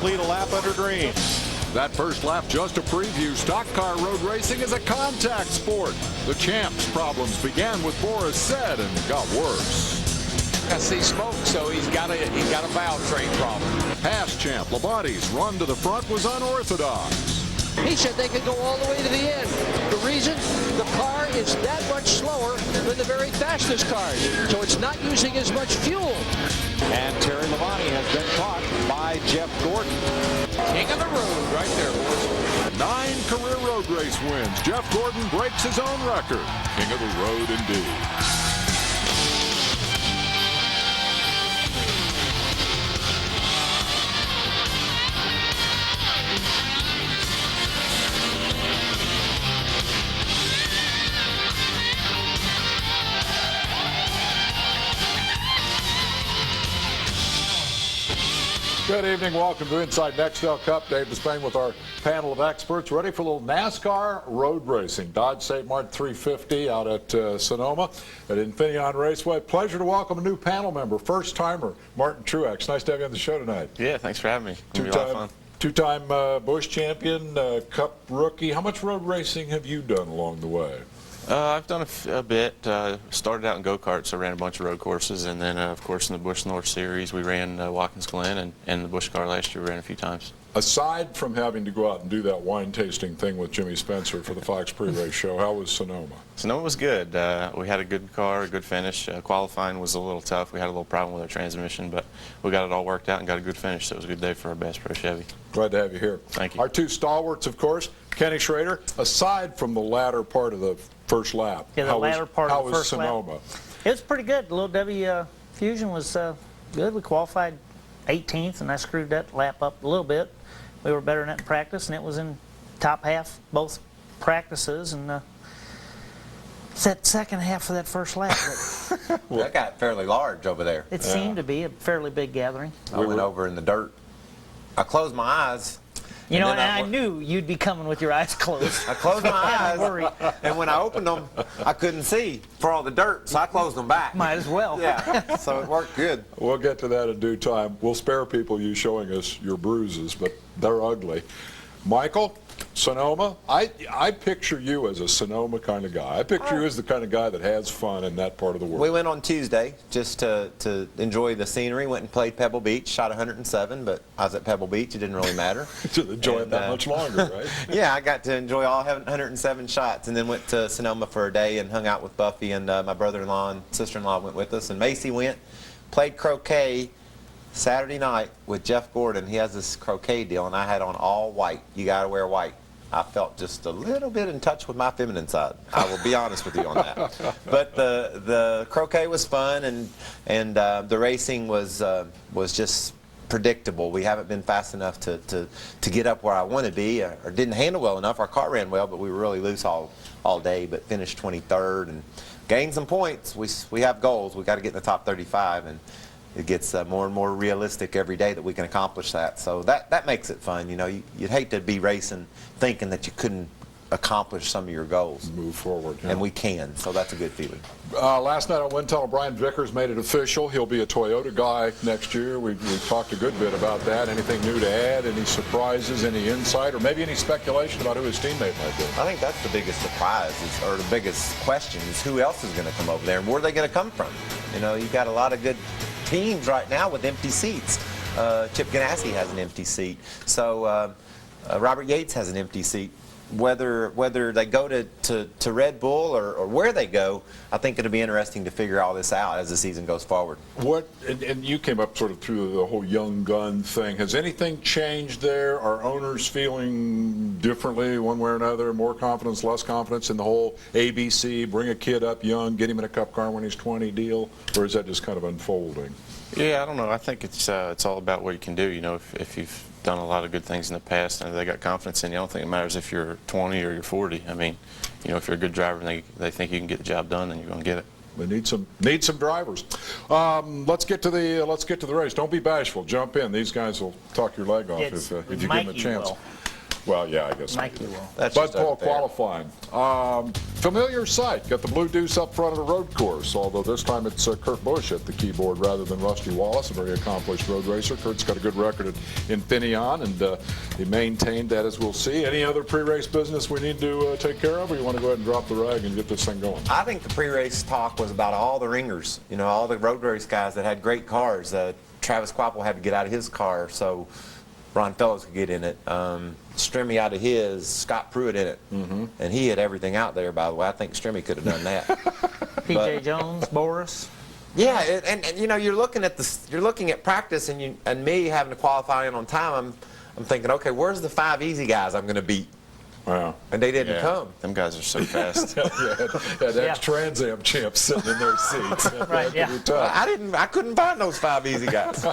complete a lap under green. That first lap just a preview. Stock car road racing is a contact sport. The champ's problems began with Boris Said and got worse. I see smoke, so he's got a valve train problem. Past champ Labonte's run to the front was unorthodox. He said they could go all the way to the end. The reason, the car is that much slower than the very fastest cars, so it's not using as much fuel. And Terry Labonte has been caught by Jeff Gordon. King of the road right there, boys. 9 career road race wins. Jeff Gordon breaks his own record. King of the road indeed. Good evening. Welcome to Inside Nextel Cup. Dave Despain with our panel of experts, ready for a little NASCAR road racing. Dodge St. Mart 350 out at Sonoma at Infineon Raceway. Pleasure to welcome a new panel member, first timer, Martin Truex. Nice to have you on the show tonight. Yeah, thanks for having me. It's gonna be a lot of fun. Two-time Busch champion, Cup rookie. How much road racing have you done along the way? I've done a bit. Started out in go-karts. I ran a bunch of road courses, and then, of course, in the Busch North Series, we ran Watkins Glen, and the Busch car last year we ran a few times. Aside from having to go out and do that wine tasting thing with Jimmy Spencer for the Fox pre-race show, how was Sonoma? Sonoma was good. We had a good car, a good finish. Qualifying was a little tough. We had a little problem with our transmission, but we got it all worked out and got a good finish, so it was a good day for our Bass Pro Chevy. Glad to have you here. Thank you. Our two stalwarts, of course, Kenny Schrader, aside from the latter part of the first lap. Yeah, the latter part of the first lap. How was Sonoma? It was pretty good. The little W Fusion was good. We qualified 18th, and I screwed that lap up a little bit. We were better than that in practice, and it was in top half both practices, and it's that second half of that first lap. That got fairly large over there. It seemed to be a fairly big gathering. I went over in the dirt. I closed my eyes. You know, and I knew you'd be coming with your eyes closed. I closed my eyes, and when I opened them, I couldn't see for all the dirt, so I closed them back. Might as well. Yeah, so it worked good. We'll get to that in due time. We'll spare people you showing us your bruises, but they're ugly. Michael, Sonoma, I picture you as a Sonoma kind of guy. I picture you as the kind of guy that has fun in that part of the world. We went on Tuesday just to enjoy the scenery. Went and played Pebble Beach, shot 107, but I was at Pebble Beach. It didn't really matter. To enjoy it that much longer, right? Yeah, I got to enjoy all 107 shots, and then went to Sonoma for a day and hung out with Buffy, and my brother-in-law and sister-in-law went with us, and Macy went, played croquet Saturday night with Jeff Gordon. He has this croquet deal, and I had on all white. You got to wear white. I felt just a little bit in touch with my feminine side. I will be honest with you on that. But the croquet was fun, and the racing was just predictable. We haven't been fast enough to get up where I want to be, or didn't handle well enough. Our car ran well, but we were really loose all day. But finished 23rd and gained some points. We have goals. We got to get in the top 35, and it gets more and more realistic every day that we can accomplish that. So that makes it fun. You know, you'd hate to be racing thinking that you couldn't accomplish some of your goals. Move forward. Yeah. And we can, so that's a good feeling. Last night on Wintel, Brian Vickers made it official. He'll be a Toyota guy next year. We talked a good bit about that. Anything new to add? Any surprises? Any insight? Or maybe any speculation about who his teammate might be? I think that's the biggest surprise, or the biggest question, is who else is going to come over there, and where are they going to come from? You know, you've got a lot of good teams right now with empty seats. Chip Ganassi has an empty seat. So Robert Yates has an empty seat. Whether they go to Red Bull or where they go, I think it'll be interesting to figure all this out as the season goes forward. And you came up sort of through the whole young gun thing. Has anything changed there? Are owners feeling differently one way or another? More confidence, less confidence in the whole ABC, bring a kid up young, get him in a cup car when he's 20 deal? Or is that just kind of unfolding? Yeah, I don't know. I think it's all about what you can do. You know, if you've done a lot of good things in the past and they got confidence in you, I don't think it matters if you're 20 or you're 40. I mean, you know, if you're a good driver and they think you can get the job done, then you're going to get it. They need some drivers. Let's get to the race. Don't be bashful. Jump in. These guys will talk your leg off if you give them a chance. Well, yeah, I guess. Mikey will. That's Bud just Paul unfair. qualifying. Familiar sight. Got the blue deuce up front of the road course, although this time it's Kurt Busch at the keyboard rather than Rusty Wallace, a very accomplished road racer. Kurt's got a good record at Infineon, and he maintained that, as we'll see. Any other pre-race business we need to take care of, or you want to go ahead and drop the rag and get this thing going? I think the pre-race talk was about all the ringers, you know, all the road race guys that had great cars. Travis Quapple had to get out of his car, so Ron Fellows could get in it. Strimmy out of his, Scott Pruitt in it. And he had everything out there, by the way. I think Strimmy could have done that. P.J. Jones, Boris. Yeah, and you know, you're looking at practice, and me having to qualify in on time. I'm thinking, okay, where's the 5 easy guys I'm going to beat? Wow. And they didn't Yeah, come. them guys are so fast. Had ex-Trans Am champs sitting in their seats. Right, yeah. I couldn't find those 5 easy guys.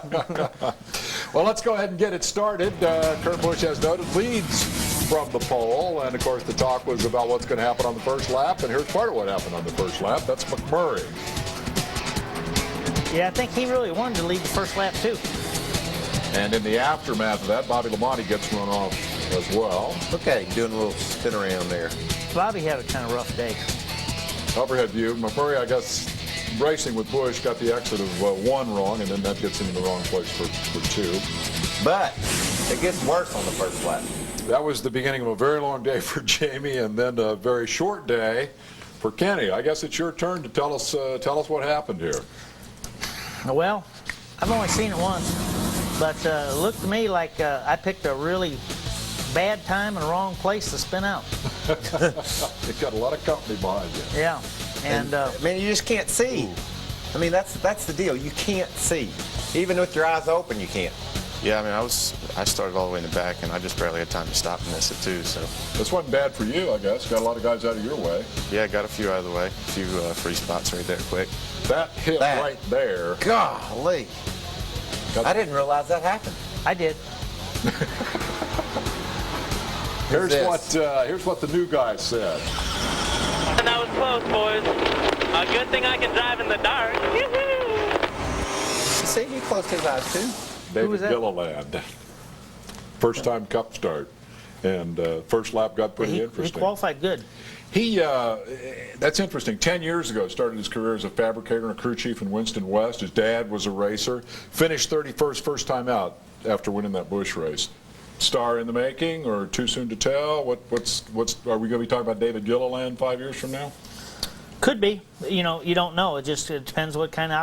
Well, let's go ahead and get it started. Kurt Busch, as noted, leads from the pole, and of course the talk was about what's going to happen on the first lap, and here's part of what happened on the first lap. That's McMurray. Yeah, I think he really wanted to lead the first lap, too. And in the aftermath of that, Bobby Labonte gets run off as well. Look at him doing a little spin around there. Bobby had a kind of rough day. Overhead view. McMurray, I guess, racing with Busch, got the exit of 1 wrong, and then that gets him in the wrong place for 2. But it gets worse on the first lap. That was the beginning of a very long day for Jamie, and then a very short day for Kenny. I guess it's your turn to tell us what happened here. Well, I've only seen it once, but it looked to me like I picked a really bad time and the wrong place to spin out. It got a lot of company behind you. Yeah, and I mean, you just can't see. I mean, that's the deal. You can't see. Even with your eyes open, you can't. Yeah, I mean, I started all the way in the back, and I just barely had time to stop and miss it too. So This wasn't bad for you, I guess. Got a lot of guys out of your way. yeah, got a few out of the way, a few free spots right there, quick. That hit right there. Golly. I didn't realize that happened. I did. Here's this? what the new guy said. And that was close, boys. A good thing I can drive in the dark. See, you closed his eyes too. David was that? Gilliland. First time Cup start. And first lap got pretty He interesting. qualified good. That's interesting. 10 years ago, started his career as a fabricator and a crew chief in Winston West. His dad was a racer. Finished 31st first time out after winning that Busch race. Star in the making, or too soon to tell? Are we going to be talking about David Gilliland 5 years from now? Could be. You know, you don't know. It depends what kind of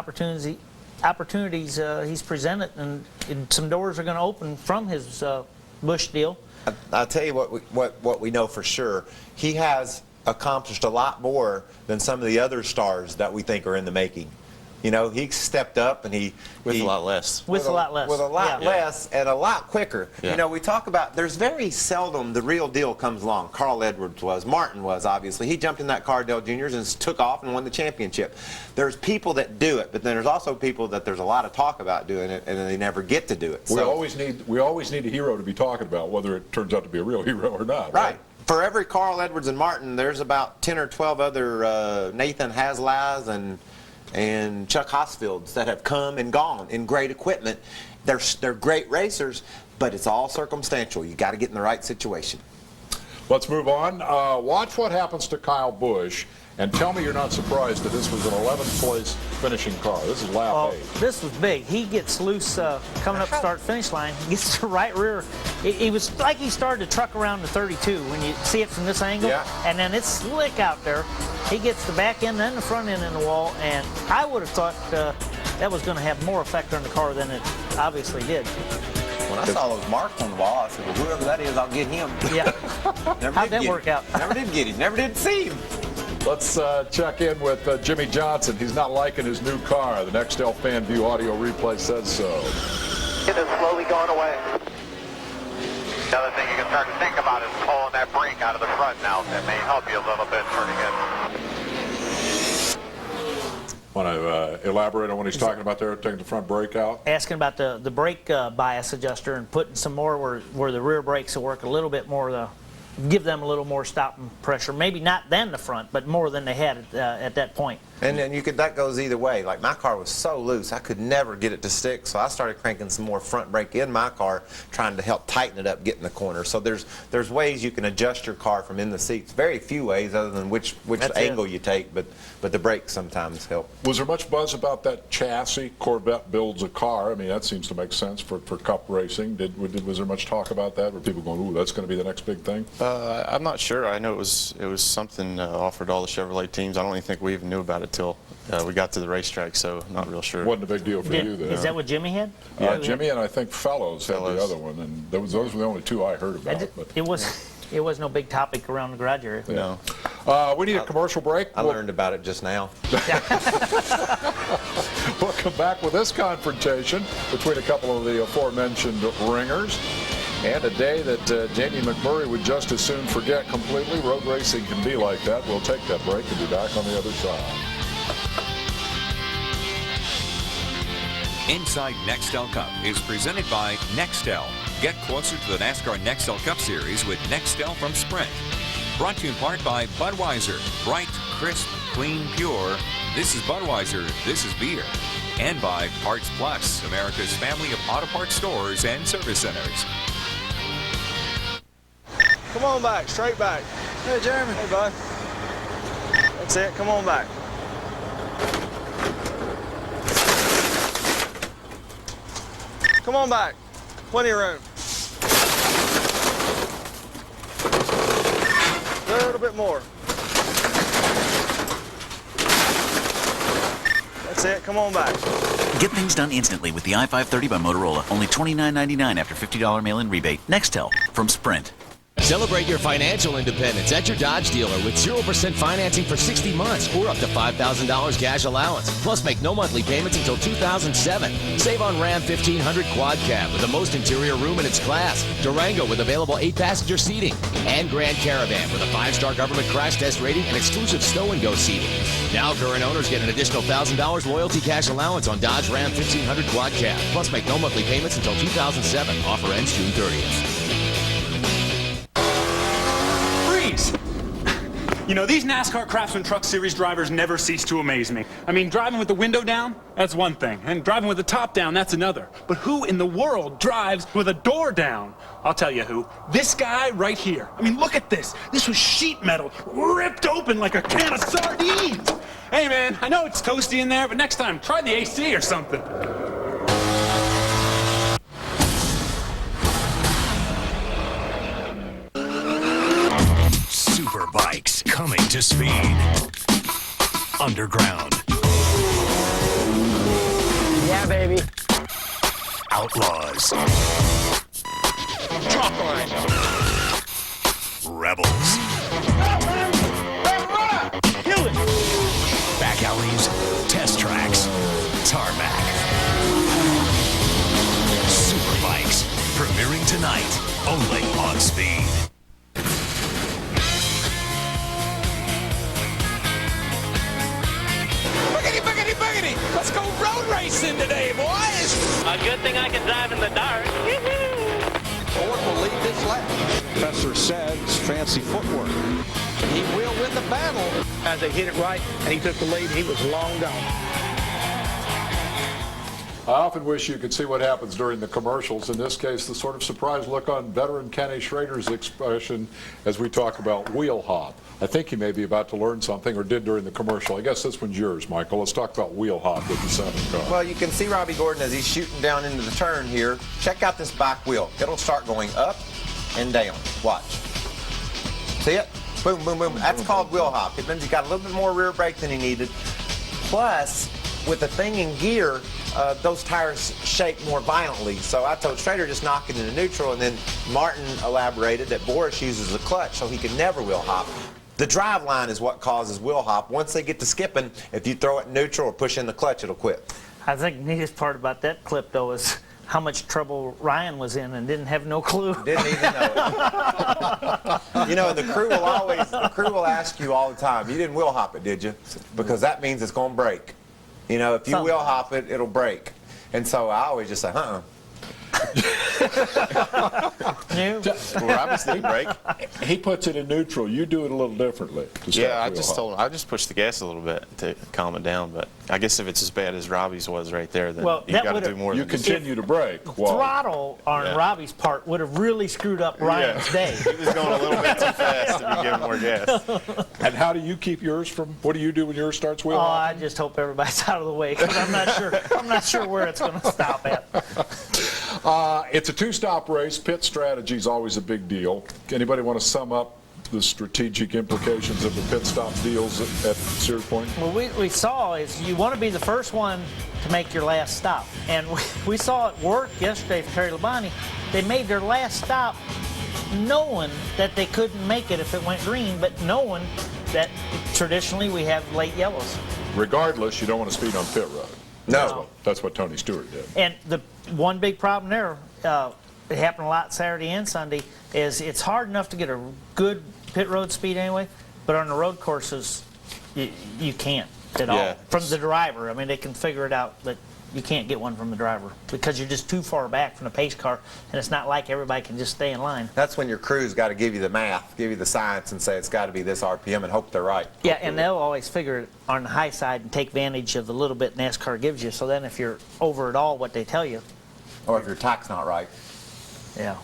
opportunities he's presented, and some doors are going to open from his Busch deal. I'll tell you what we know for sure. He has accomplished a lot more than some of the other stars that we think are in the making. You know, he stepped up and With a lot less. With a lot less. With a lot Yeah. less and a lot quicker. Yeah. You know, we talk about, there's very seldom the real deal comes along. Carl Edwards was, Martin was, obviously. He jumped in that car, Dale Jr.'s, and took off and won the championship. There's people that do it, but then there's also people that there's a lot of talk about doing it, and then they never get to do it. We always need a hero to be talking about, whether it turns out to be a real hero or not. Right. For every Carl Edwards and Martin, there's about 10 or 12 other Nathan Haslaz and Chuck Hosfields that have come and gone in great equipment. They're great racers, but it's all circumstantial. You got to get in the right situation. Let's move on. Watch what happens to Kyle Busch, and tell me you're not surprised that this was an 11th place finishing car. This is lap 8. This was big. He gets loose coming up start-finish line. He gets the right rear. He was like he started to truck around the 32 when you see it from this angle. Yeah. And then it's slick out there. He gets the back end and the front end in the wall, and I would have thought that was going to have more effect on the car than it obviously did. When I saw those marks on the wall, I said, well, whoever that is, I'll get him. Yeah. Never How'd did that get work him. out? Never did get him. Never did see him. Let's check in with Jimmy Johnson. He's not liking his new car. The Nextel Fan View audio replay says so. It is slowly going away. The other thing you can start to think about is pulling that brake out of the front now. That may help you a little bit turning it. Want to elaborate on what he's talking about there, taking the front brake out? Asking about the brake bias adjuster and putting some more where the rear brakes will work a little bit more give them a little more stopping pressure. Maybe not than the front, but more than they had at that point. And then that goes either way. Like, my car was so loose, I could never get it to stick, so I started cranking some more front brake in my car, trying to help tighten it up, get in the corner. So there's ways you can adjust your car from in the seats. Very few ways other than which angle you take, but the brakes sometimes help. Was there much buzz about that chassis? Corvette builds a car. I mean, that seems to make sense for Cup racing. Was there much talk about that? Were people going, ooh, that's going to be the next big thing? I'm not sure. I know it was something offered to all the Chevrolet teams. I don't even think we even knew about it till we got to the racetrack, so not real sure. Wasn't a big deal for you then. Is that what Jimmy had? Jimmy and I think Fellows had the other one, and those were the only two I heard about. It was no big topic around the garage area. Yeah. No. We need a commercial break. I learned about it just now. We'll come back with this confrontation between a couple of the aforementioned ringers. And a day that Jamie McMurray would just as soon forget completely. Road racing can be like that. We'll take that break and be back on the other side. Inside Nextel Cup is presented by Nextel. Get closer to the NASCAR Nextel Cup Series with Nextel from Sprint. Brought to you in part by Budweiser. Bright, crisp, clean, pure. This is Budweiser. This is beer. And by Parts Plus, America's family of auto parts stores and service centers. Come on back, straight back. Hey, Jeremy. Hey, bud. That's it, come on back. Come on back. Plenty of room. A little bit more. That's it, come on back. Get things done instantly with the i530 by Motorola. Only $29.99 after $50 mail-in rebate. Nextel from Sprint. Celebrate your financial independence at your Dodge dealer with 0% financing for 60 months or up to $5,000 cash allowance. Plus, make no monthly payments until 2007. Save on Ram 1500 Quad Cab with the most interior room in its class. Durango with available 8-passenger seating. And Grand Caravan with a 5-star government crash test rating and exclusive stow and go seating. Now, current owners get an additional $1,000 loyalty cash allowance on Dodge Ram 1500 Quad Cab. Plus, make no monthly payments until 2007. Offer ends June 30th. You know, these NASCAR Craftsman Truck Series drivers never cease to amaze me. I mean, driving with the window down, that's one thing. And driving with the top down, that's another. But who in the world drives with a door down? I'll tell you who. This guy right here. I mean, look at this. This was sheet metal, ripped open like a can of sardines. Hey, man, I know it's toasty in there, but next time, try the AC or something. Super bikes coming to speed. Underground. Yeah, baby. Outlaws. Chalk line. Rebels. Kill it. Back alleys. Test tracks. Tarmac. Super bikes. Premiering tonight. Only on Speed. Let's go road racing today, boys! A good thing I can drive in the dark. Ford will lead this lap. Professor says fancy footwork. He will win the battle. As they hit it right and he took the lead, he was long gone. I often wish you could see what happens during the commercials. In this case, the sort of surprised look on veteran Kenny Schrader's expression as we talk about wheel hop. I think he may be about to learn something, or did during the commercial. I guess this one's yours, Michael. Let's talk about wheel hop with the 7 car. Well, you can see Robbie Gordon as he's shooting down into the turn here. Check out this back wheel. It'll start going up and down. Watch. See it? Boom, boom, boom. That's called wheel hop. It means he got a little bit more rear brake than he needed. Plus, with the thing in gear, those tires shake more violently. So I told Schrader just knock it into neutral, and then Martin elaborated that Boris uses the clutch so he can never wheel hop. The drive line is what causes wheel hop. Once they get to skipping, if you throw it in neutral or push in the clutch, it'll quit. I think the neatest part about that clip, though, is how much trouble Ryan was in and didn't have no clue. Didn't even know it. You know, the crew will ask you all the time, you didn't wheel hop it, did you? Because that means it's going to break. You know, if you wheel hop it, it'll break. And so I always just say, No. Well, obviously brake. He puts it in neutral. You do it a little differently. Yeah, I just told him I just pushed the gas a little bit to calm it down. But I guess if it's as bad as Robbie's was right there, then Well, you that got to would've- do more. You than just- continue to brake. Throttle on Yeah. Robbie's part would have really screwed up Ryan's day. He was going a little bit too fast to be giving more gas. And how do you keep yours from? What do you do when yours starts wheel Oh, hopping? I just hope everybody's out of the way because I'm not sure. I'm not sure where it's going to stop at. It's a two-stop race. Pit strategy is always a big deal. Anybody want to sum up the strategic implications of the pit stop deals at Sears Point? Well, we saw is you want to be the first one to make your last stop, and we saw it work yesterday for Terry Labonte. They made their last stop knowing that they couldn't make it if it went green, but knowing that traditionally we have late yellows. Regardless, you don't want to speed on pit road. No. That's what Tony Stewart did. And the one big problem there, it happened a lot Saturday and Sunday, is it's hard enough to get a good pit road speed anyway, but on the road courses, you can't at all. From the driver, I mean, they can figure it out, but you can't get one from the driver because you're just too far back from the pace car, and it's not like everybody can just stay in line. That's when your crew's got to give you the math, give you the science, and say it's got to be this RPM and hope they're right. Yeah, and they'll always figure it on the high side and take advantage of the little bit NASCAR gives you. So then if you're over at all what they tell you. Or if your tack's not right. Yeah.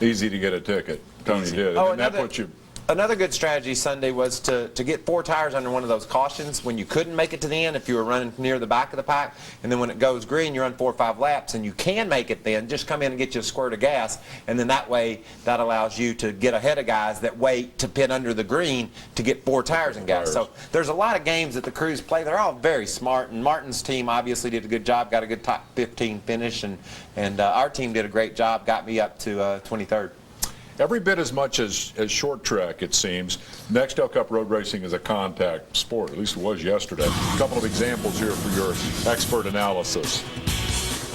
Easy to get a ticket. Tony did. Oh, and that puts you... Another good strategy Sunday was to get 4 tires under one of those cautions when you couldn't make it to the end if you were running near the back of the pack, and then when it goes green you run 4 or 5 laps and you can make it then, just come in and get you a squirt of gas, and then that way that allows you to get ahead of guys that wait to pit under the green to get 4 tires and gas. So there's a lot of games that the crews play. They're all very smart, and Martin's team obviously did a good job, got a good top 15 finish, and our team did a great job, got me up to 23rd. Every bit as much as short track, it seems, Nextel Cup road racing is a contact sport. At least it was yesterday. A couple of examples here for your expert analysis.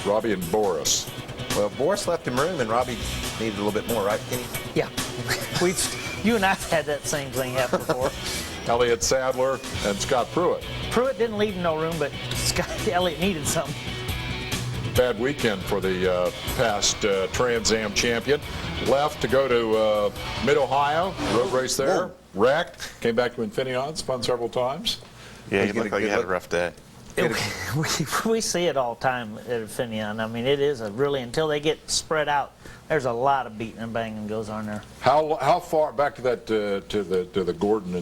Robbie and Boris. Well, Boris left him room, and Robbie needed a little bit more, right, Kenny? Yeah. You and I have had that same thing happen before. Elliott Sadler and Scott Pruitt. Pruitt didn't leave him no room, but Elliott needed something. Bad weekend for the past Trans Am champion. Left to go to Mid-Ohio, road race there. Whoa. Wrecked, came back to Infineon, spun several times. Yeah, he looked like he had a rough day. We see it all the time at Infineon. I mean, it is until they get spread out, there's a lot of beating and banging goes on there. How far back to that to the Gordon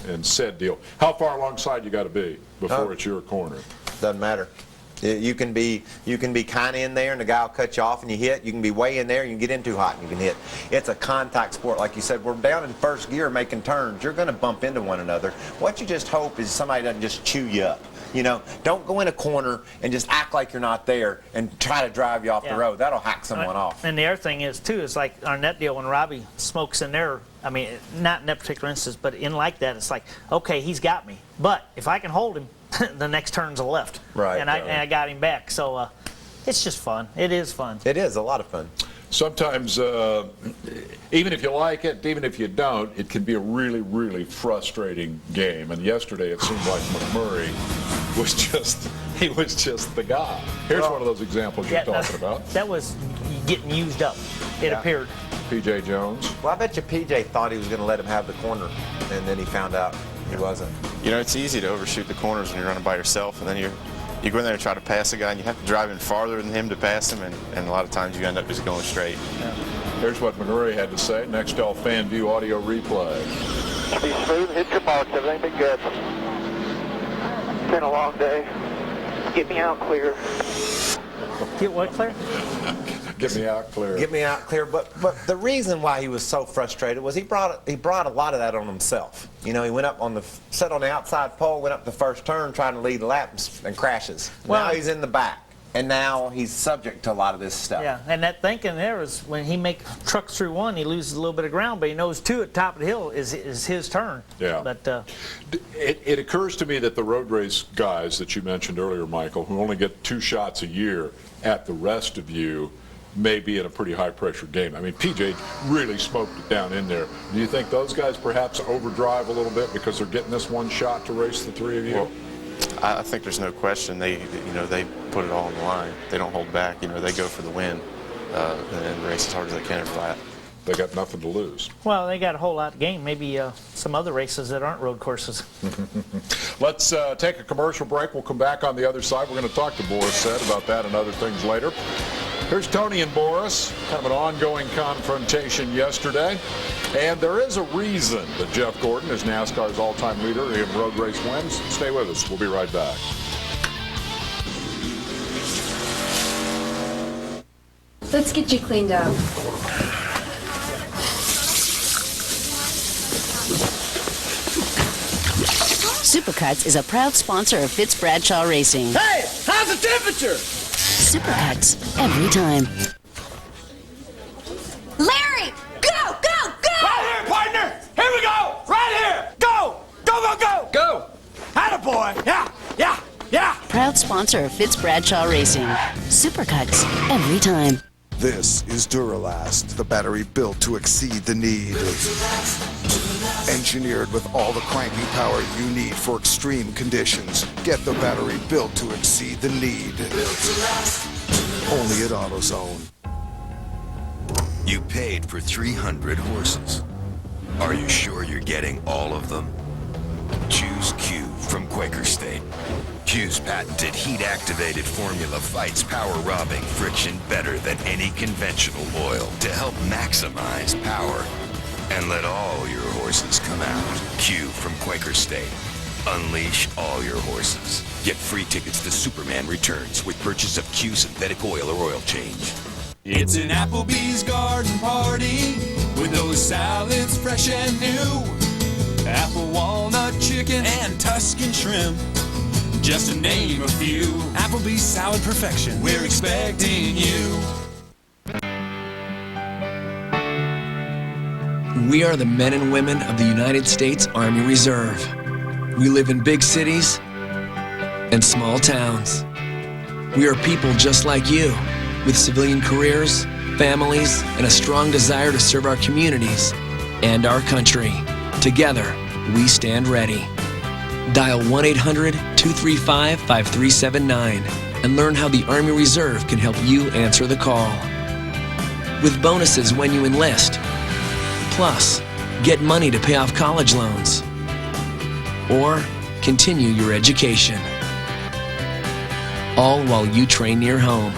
and Said deal? How far alongside you got to be before it's your corner? Doesn't matter. You can be kind of in there and the guy will cut you off and you hit. You can be way in there and you can get in too hot and you can hit. It's a contact sport. Like you said, we're down in first gear making turns. You're going to bump into one another. What you just hope is somebody doesn't just chew you up. You know, don't go in a corner and just act like you're not there and try to drive you off the road. That'll hack someone off. And the other thing is, too, is like on that deal when Robbie smokes in there, I mean, not in that particular instance, but in like that, it's like, okay, he's got me. But if I can hold him, the next turn's a left. Right. And I got him back. So it's just fun. It is fun. It is a lot of fun. Sometimes, even if you like it, even if you don't, it can be a really, really frustrating game. And yesterday it seemed like McMurray was just the guy. Here's one of those examples you're talking about. That was getting used up, it appeared. P.J. Jones. Well, I bet you P.J. thought he was going to let him have the corner, and then he found out he wasn't. You know, it's easy to overshoot the corners when you're running by yourself, and then you go in there and try to pass a guy, and you have to drive in farther than him to pass him, and a lot of times you end up just going straight. Yeah. Here's what McMurray had to say. Nextel Fan View audio replay. Be smooth, hit your marks, everything been good. It's been a long day. Get me out clear. Get what clear? Get me out clear. Get me out clear. But the reason why he was so frustrated was he brought a lot of that on himself. You know, he went up sat on the outside pole, went up the first turn trying to lead the lap and crashes. Well, now he's in the back. And now he's subject to a lot of this stuff. Yeah, and that thinking there is when he trucks through one, he loses a little bit of ground, but he knows 2 at the top of the hill is his turn. Yeah. But it occurs to me that the road race guys that you mentioned earlier, Michael, who only get 2 shots a year at the rest of you, may be in a pretty high-pressure game. I mean, PJ really smoked it down in there. Do you think those guys perhaps overdrive a little bit because they're getting this one shot to race the 3 of you? Well, I think there's no question. They put it all on the line. They don't hold back. They go for the win and race as hard as they can in flat. They got nothing to lose. Well, they got a whole lot to gain. Maybe some other races that aren't road courses. Let's take a commercial break. We'll come back on the other side. We're going to talk to Boris Said about that and other things later. Here's Tony and Boris, kind of an ongoing confrontation yesterday. And there is a reason that Jeff Gordon is NASCAR's all-time leader in road race wins. Stay with us. We'll be right back. Let's get you cleaned up. Supercuts is a proud sponsor of Fitz Bradshaw Racing. Hey, how's the temperature? Supercuts, every time. Larry, go, go, go! Right here, partner! Here we go! Right here! Go! Go, go, go! Go! Attaboy! Yeah, yeah, yeah! Proud sponsor of Fitz Bradshaw Racing. Supercuts, every time. This is Duralast, the battery built to exceed the need. Engineered with all the cranking power you need for extreme conditions. Get the battery built to exceed the need. Only at AutoZone. You paid for 300 horses. Are you sure you're getting all of them? Choose Q from Quaker State. Q's patented heat-activated formula fights power-robbing friction better than any conventional oil to help maximize power. And let all your horses come out. Q from Quaker State. Unleash all your horses. Get free tickets to Superman Returns with purchase of Q synthetic oil or oil change. It's an Applebee's garden party with those salads fresh and new. Apple walnut chicken and Tuscan shrimp, just to name a few. Applebee's salad perfection, we're expecting you. We are the men and women of the United States Army Reserve. We live in big cities and small towns. We are people just like you, with civilian careers, families, and a strong desire to serve our communities and our country. Together, we stand ready. Dial 1-800-235-5379 and learn how the Army Reserve can help you answer the call. With bonuses when you enlist. Plus, get money to pay off college loans. Or continue your education. All while you train near home.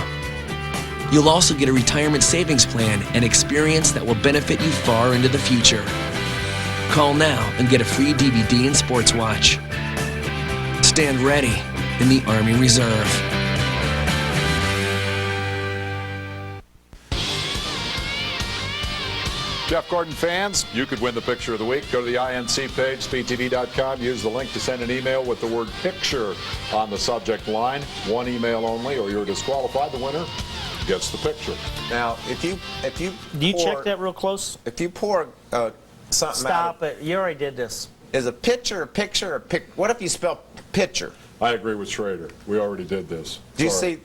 You'll also get a retirement savings plan and experience that will benefit you far into the future. Call now and get a free DVD and sports watch. Stand ready in the Army Reserve. Jeff Gordon fans, you could win the picture of the week. Go to the INC page, speedtv.com. Use the link to send an email with the word picture on the subject line. One email only, or you're disqualified. The winner gets the picture. Now, if you Do you check that real close? If you pour something Stop out, it. You already did this. Is a picture a picture or what if you spell picture? I agree with Schrader. We already did this. Do you see?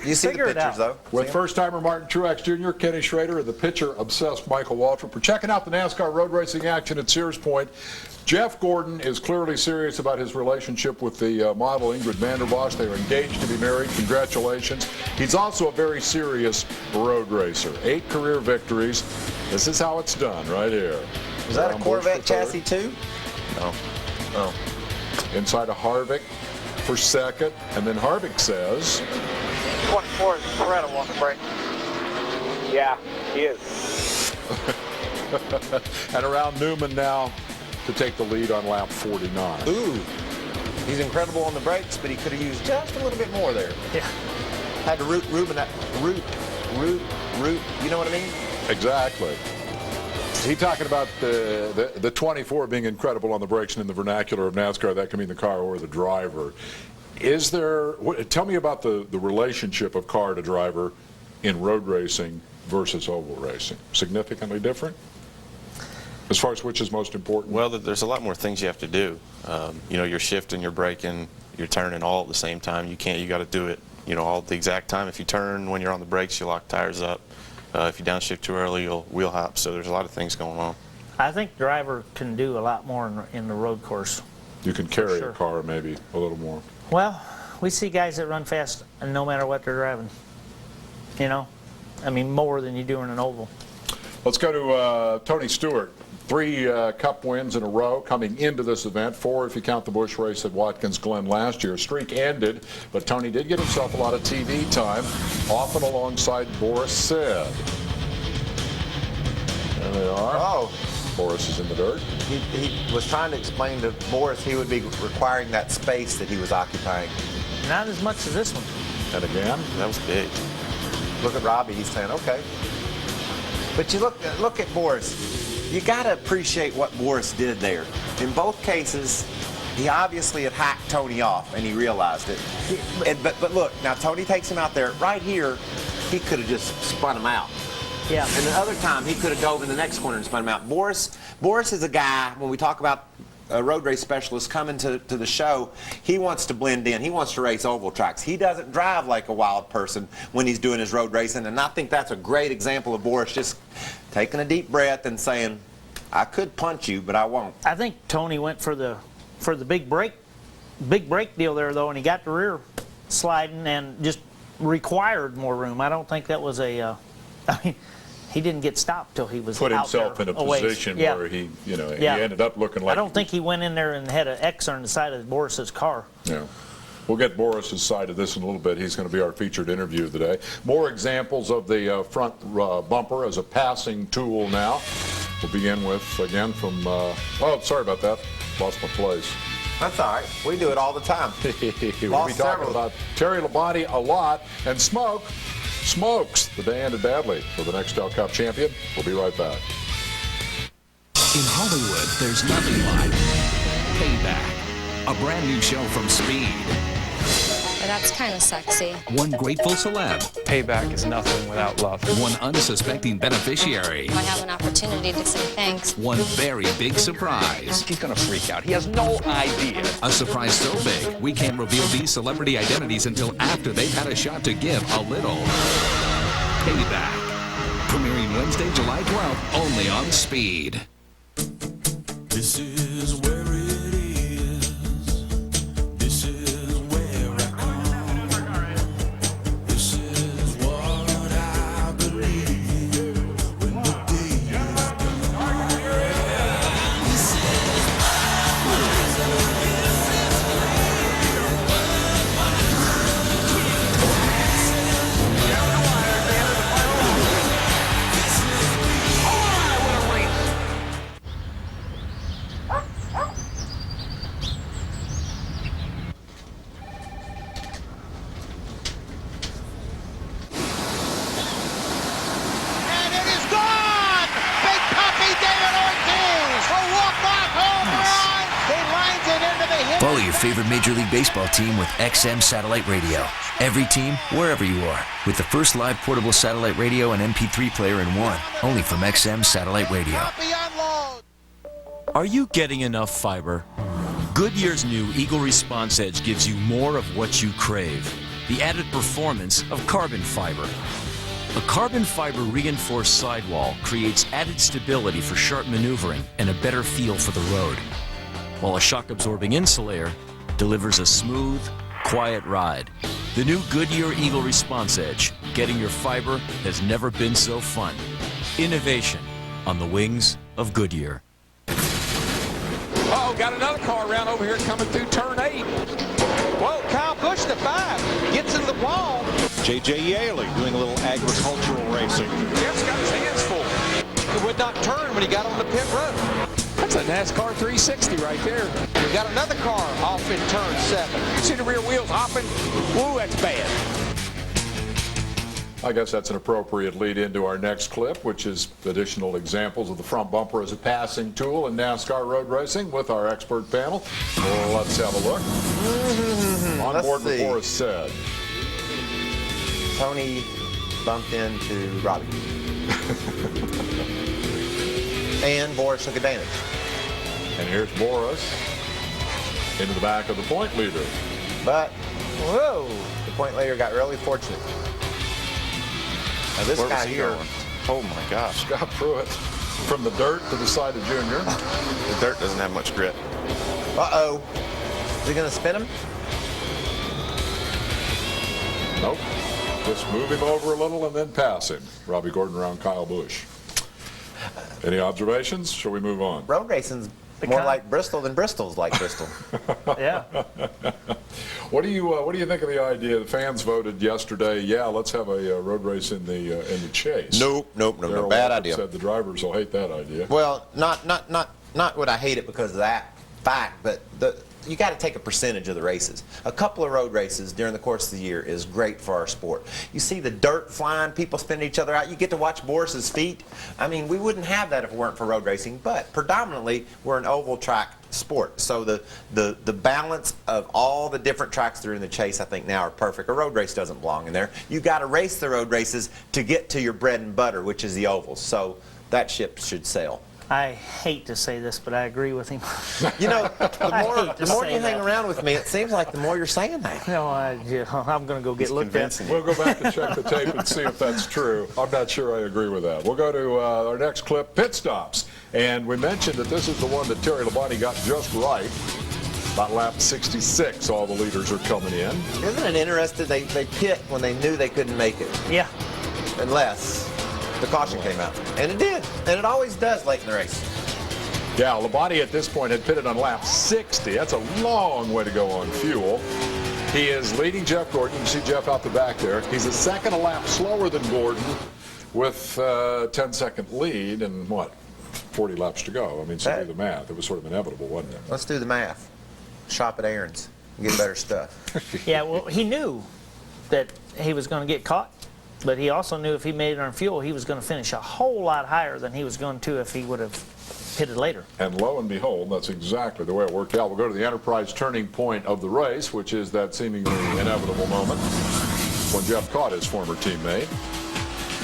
You see the pictures, though? With first-timer Martin Truex Jr., Kenny Schrader, and the pitcher-obsessed Michael Waltrip. We're checking out the NASCAR road racing action at Sears Point. Jeff Gordon is clearly serious about his relationship with the model Ingrid Vanderbosch. They are engaged to be married. Congratulations. He's also a very serious road racer. 8 career victories. This is how it's done right here. Is that a Corvette chassis, too? No. Oh. Inside a Harvick for second. And then Harvick says... 24 is incredible on the brake. Yeah, he is. And around Newman now to take the lead on lap 49. Ooh, he's incredible on the brakes, but he could have used just a little bit more there. Yeah. Had to root, you know what I mean? Exactly. Is he talking about the 24 being incredible on the brakes, and in the vernacular of NASCAR, that can mean the car or the driver. Is there, tell me about the relationship of car to driver in road racing versus oval racing. Significantly different? As far as which is most important? Well, there's a lot more things you have to do. You know, you're shifting, you're braking, you're turning all at the same time. You got to do it, you know, all at the exact time. If you turn when you're on the brakes, you lock tires up. If you downshift too early, you'll wheel hop. So there's a lot of things going on. I think driver can do a lot more in the road course. You can carry a car maybe a little more. Well, we see guys that run fast and no matter what they're driving. You know? I mean, more than you do in an oval. Let's go to Tony Stewart. 3 Cup wins in a row coming into this event. 4 if you count the Busch race at Watkins Glen last year. Streak ended, but Tony did get himself a lot of TV time, often alongside Boris Said. There they are. Oh. Boris is in the dirt. He was trying to explain to Boris he would be requiring that space that he was occupying. Not as much as this one. And again, that was big. Look at Robbie. He's saying, okay. But you look at Boris. You got to appreciate what Boris did there. In both cases, he obviously had hacked Tony off, and he realized it. But look, now Tony takes him out there. Right here, he could have just spun him out. Yeah. And the other time, he could have dove in the next corner and spun him out. Boris is a guy, when we talk about a road race specialist coming to the show, he wants to blend in. He wants to race oval tracks. He doesn't drive like a wild person when he's doing his road racing, and I think that's a great example of Boris just taking a deep breath and saying, I could punch you, but I won't. I think Tony went for the big break deal there, though, and he got the rear sliding and just required more room. I don't think that was a, I mean, he didn't get stopped till he was put out himself there in a a ways. position Yeah. where he, you know, Yeah. he ended up looking like. I don't think he went in there and had an X on the side of Boris's car. Yeah. We'll get Boris's side of this in a little bit. He's going to be our featured interview today. More examples of the front bumper as a passing tool now. We'll begin with, again, from, oh, sorry about that. Lost my place. That's all right. We do it all the time. We'll be talking about Terry Labonte a lot. And Smokes, the day ended badly for the Nextel Cup champion. We'll be right back. In Hollywood, there's nothing like Payback, a brand new show from Speed. That's kind of sexy. One grateful celeb. Payback is nothing without love. One unsuspecting beneficiary. I have an opportunity to say thanks. One very big surprise. He's going to freak out. He has no idea. A surprise so big, we can't reveal these celebrity identities until after they've had a shot to give a little payback. Premiering Wednesday, July 12th, only on Speed. This is where it is. This is where I come. This is what I believe when the day is done. This Follow your favorite Major League Baseball team with XM Satellite Radio. Every team, wherever you are, with the first live portable satellite radio and MP3 player in one. Only from XM Satellite Radio. Are you getting enough fiber? Goodyear's new Eagle Response Edge gives you more of what you crave. The added performance of carbon fiber. A carbon fiber reinforced sidewall creates added stability for sharp maneuvering and a better feel for the road, while a shock-absorbing insulator delivers a smooth, quiet ride. The new Goodyear Eagle Response Edge. Getting your fiber has never been so fun. Innovation on the wings of Goodyear. Uh-oh, got another car around over here coming through turn 8. Whoa, Kyle pushed the 5. Gets into the wall. J.J. Yaley doing a little agricultural racing. Jeff's got his hands full. He would not turn when he got on the pit road. That's a NASCAR 360 right there. We got another car off in turn 7. You see the rear wheels hopping? Woo, that's bad. I guess that's an appropriate lead into our next clip, which is additional examples of the front bumper as a passing tool in NASCAR road racing with our expert panel. Well, let's have a look. On board with Boris Said. Tony bumped into Robbie. And Boris took advantage. And here's Boris into the back of the point leader. But, whoa, the point leader got really fortunate. Now this Where guy was he here, going? Oh my gosh. Scott Pruitt from the dirt to the side of Junior. The dirt doesn't have much grit. Uh-oh. Is he going to spin him? Nope. Just move him over a little and then pass him. Robbie Gordon around Kyle Busch. Any observations? Shall we move on? Road racing's more like Bristol than Bristol's like Bristol. Yeah. What do you think of the idea? The fans voted yesterday. Yeah, let's have a road race in the chase. Nope. Darryl Bad Waltrip idea. Said the drivers will hate that idea. Well, not would I hate it because of that fact, but you got to take a percentage of the races. A couple of road races during the course of the year is great for our sport. You see the dirt flying, people spinning each other out. You get to watch Boris's feet. I mean, we wouldn't have that if it weren't for road racing, but predominantly we're an oval track sport. So the balance of all the different tracks that are in the chase, I think now are perfect. A road race doesn't belong in there. You got to race the road races to get to your bread and butter, which is the ovals. So that ship should sail. I hate to say this, but I agree with him. You know, the more you hang around with me, it seems like the more you're saying that. No, I'm going to go get looked at. We'll go back and check the tape and see if that's true. I'm not sure I agree with that. We'll go to our next clip, pit stops. And we mentioned that this is the one that Terry Labonte got just right. About lap 66, all the leaders are coming in. Isn't it interesting? They pit when they knew they couldn't make it. Yeah. Unless the caution came out. And it did. And it always does late in the race. Yeah, Labonte at this point had pitted on lap 60. That's a long way to go on fuel. He is leading Jeff Gordon. You can see Jeff out the back there. He's a second a lap slower than Gordon with a 10-second lead and, 40 laps to go. I mean, so do the math. It was sort of inevitable, wasn't it? Let's do the math. Shop at Aaron's and get better stuff. Yeah, well, he knew that he was going to get caught. But he also knew if he made it on fuel, he was going to finish a whole lot higher than he was going to if he would have pitted later. And lo and behold, that's exactly the way it worked out. We'll go to the Enterprise turning point of the race, which is that seemingly inevitable moment when Jeff caught his former teammate.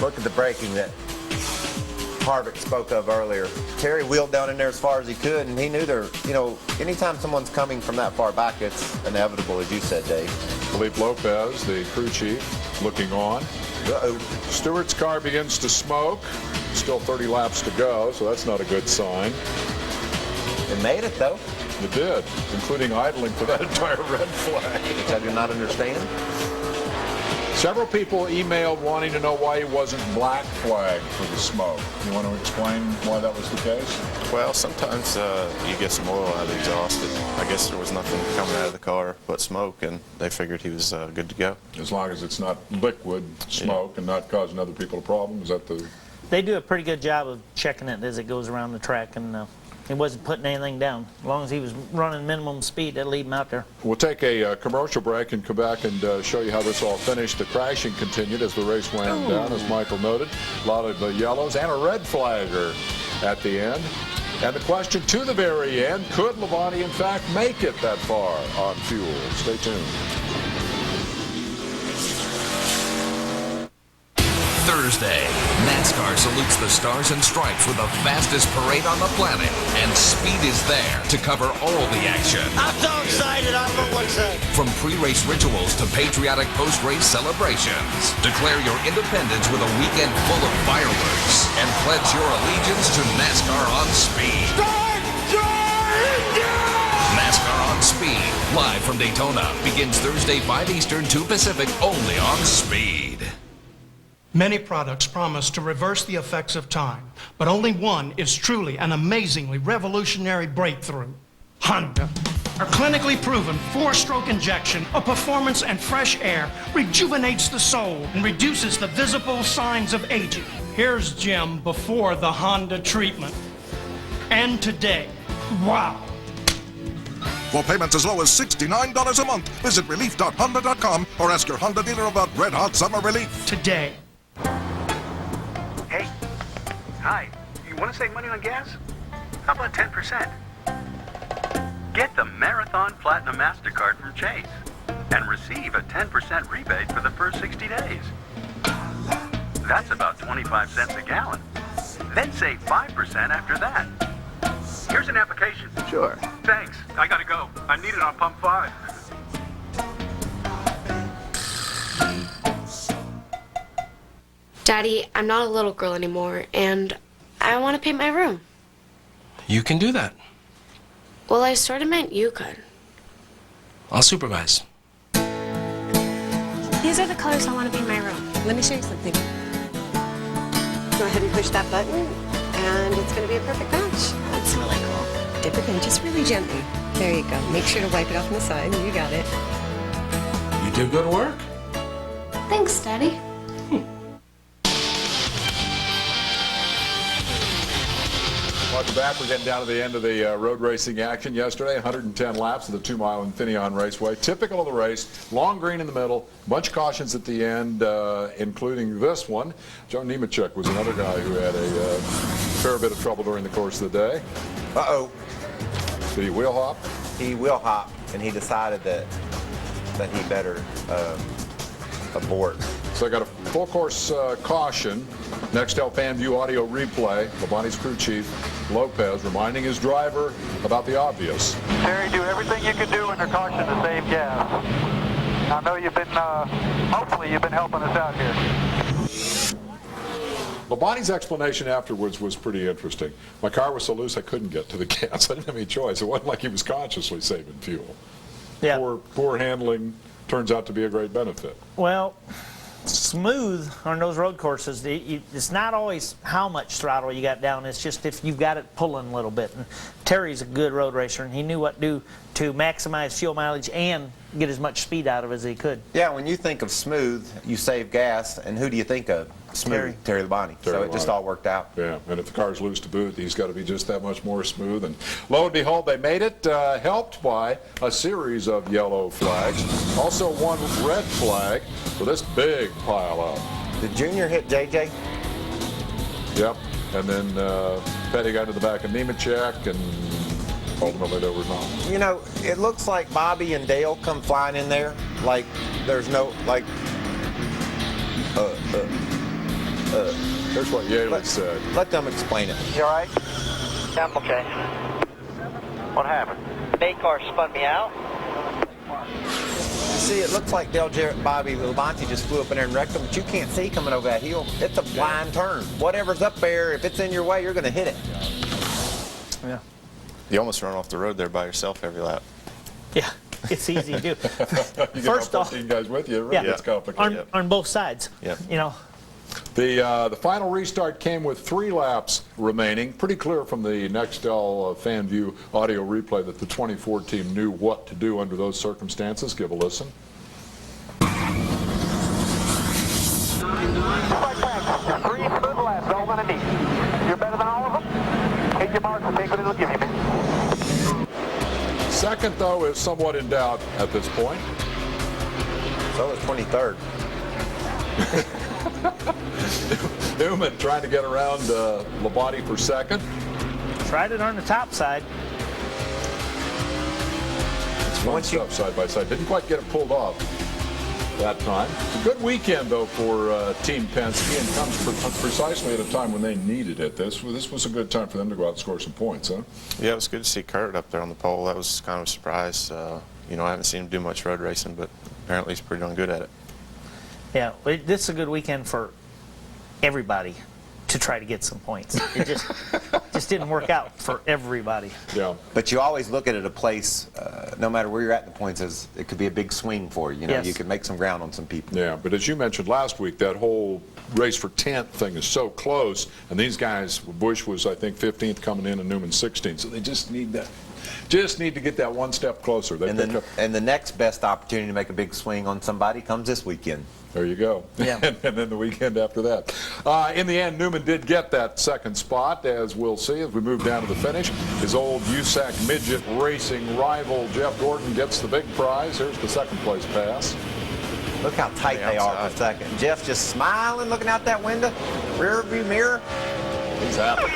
Look at the braking that Harvick spoke of earlier. Terry wheeled down in there as far as he could, and he knew anytime someone's coming from that far back, it's inevitable, as you said, Dave. Felipe Lopez, the crew chief, looking on. Uh-oh. Stewart's car begins to smoke. Still 30 laps to go, so that's not a good sign. It made it, though. It did, including idling for that entire red flag. Which I do not understand. Several people emailed wanting to know why he wasn't black flagged for the smoke. You want to explain why that was the case? Well, sometimes you get some oil out of the exhaust. I guess there was nothing coming out of the car but smoke, and they figured he was good to go. As long as it's not liquid smoke and not causing other people a problem? Is that the... They do a pretty good job of checking it as it goes around the track, and he wasn't putting anything down. As long as he was running minimum speed, that'll leave him out there. We'll take a commercial break and come back and show you how this all finished. The crashing continued as the race wound down, as Michael noted. A lot of yellows and a red flagger at the end. And the question to the very end, could Labonte in fact make it that far on fuel? Stay tuned. Thursday, NASCAR salutes the Stars and Stripes with the fastest parade on the planet, and Speed is there to cover all the action. I'm so excited, I'm for one second. From pre-race rituals to patriotic post-race celebrations, declare your independence with a weekend full of fireworks, and pledge your allegiance to NASCAR on Speed. NASCAR on Speed, live from Daytona, begins Thursday 5 Eastern, 2 Pacific, only on Speed. Many products promise to reverse the effects of time, but only one is truly an amazingly revolutionary breakthrough. Honda. Our clinically proven 4-stroke injection of performance and fresh air rejuvenates the soul and reduces the visible signs of aging. Here's Jim before the Honda treatment. And today, wow. For payments as low as $69 a month, visit relief.honda.com or ask your Honda dealer about Red Hot Summer Relief. Today. Hey, hi, you want to save money on gas? How about 10%? Get the Marathon Platinum MasterCard from Chase and receive a 10% rebate for the first 60 days. That's about 25 cents a gallon. Then save 5% after that. Here's an application. Sure. Thanks. I gotta go. I need it on pump 5. Daddy, I'm not a little girl anymore, and I want to paint my room. You can do that. Well, I sort of meant you could. I'll supervise. These are the colors I want to be in my room. Let me show you something. Go ahead and push that button, and it's going to be a perfect match. That's really cool. Dip it in just really gently. There you go. Make sure to wipe it off on the side. You got it. You do good work. Thanks, Daddy. Welcome back. We're getting down to the end of the road racing action yesterday. 110 laps of the 2-mile Infineon Raceway. Typical of the race. Long green in the middle. Bunch of cautions at the end, including this one. Joe Nemechek was another guy who had a fair bit of trouble during the course of the day. Uh-oh. Did he wheel hop? He wheel hopped, and he decided that he better abort. So I got a full course caution. Nextel Fan View audio replay. Labonte's crew chief, Lopez, reminding his driver about the obvious. Terry, do everything you can do under caution to save gas. I know you've been, hopefully you've been helping us out here. Labonte's explanation afterwards was pretty interesting. My car was so loose I couldn't get to the gas. I didn't have any choice. It wasn't like he was consciously saving fuel. Yeah. Poor handling turns out to be a great benefit. Well, smooth on those road courses, it's not always how much throttle you got down, it's just if you've got it pulling a little bit. And Terry's a good road racer, and he knew what to do to maximize fuel mileage and get as much speed out of it as he could. Yeah, when you think of smooth, you save gas, and who do you think of? Smooth. Terry Labonte. So it just all worked out. Yeah, and if the car's loose to boot, he's got to be just that much more smooth. And lo and behold, they made it, helped by a series of yellow flags. Also one red flag for this big pile up. Did Junior hit JJ? Yep. And then Petty got to the back of Nemechek, and ultimately there was not. You know, it looks like Bobby and Dale come flying in there like there's no, like, Here's what Yaley said. Let them explain it. You all right? Yeah, I'm okay. What happened? The main car spun me out. You see, it looks like Dale Jarrett, Bobby Labonte just flew up in there and wrecked them, but you can't see coming over that hill. It's a blind turn. Whatever's up there, if it's in your way, you're going to hit it. Yeah. You almost run off the road there by yourself every lap. Yeah, it's easy to do. You First off, 14 guys with you, it really gets complicated. On both sides. Yep. You know. The final restart came with 3 laps remaining. Pretty clear from the Nextel Fan View audio replay that the 24 team knew what to do under those circumstances. Give a listen. 3 smooth laps, all gonna need. You're better than all of them. Hit your mark and take what it'll give you, man. Second, though, is somewhat in doubt at this point. So is 23rd. Newman trying to get around Labonte for second. Tried it on the top side. It's one step side by side. Didn't quite get it pulled off that time. Good weekend, though, for Team Penske, and comes precisely at a time when they needed it. This was a good time for them to go out and score some points, huh? Yeah, it was good to see Kurt up there on the pole. That was kind of a surprise. You know, I haven't seen him do much road racing, but apparently he's pretty darn good at it. Yeah, this is a good weekend for everybody to try to get some points. It just didn't work out for everybody. Yeah. But you always look at it a place, no matter where you're at in the points, as it could be a big swing for you. You know, Yes. you could make some ground on some people. Yeah, but as you mentioned last week, that whole race for 10th thing is so close, and these guys, Busch was, I think, 15th coming in and Newman 16th, so they just need that. Just need to get that one step closer. And the next best opportunity to make a big swing on somebody comes this weekend. There you go. Yeah. And then the weekend after that. In the end, Newman did get that second spot, as we'll see as we move down to the finish. His old USAC midget racing rival, Jeff Gordon, gets the big prize. Here's the second place pass. Look how tight they are for second. Jeff just smiling, looking out that window. Rear view mirror. He's happy.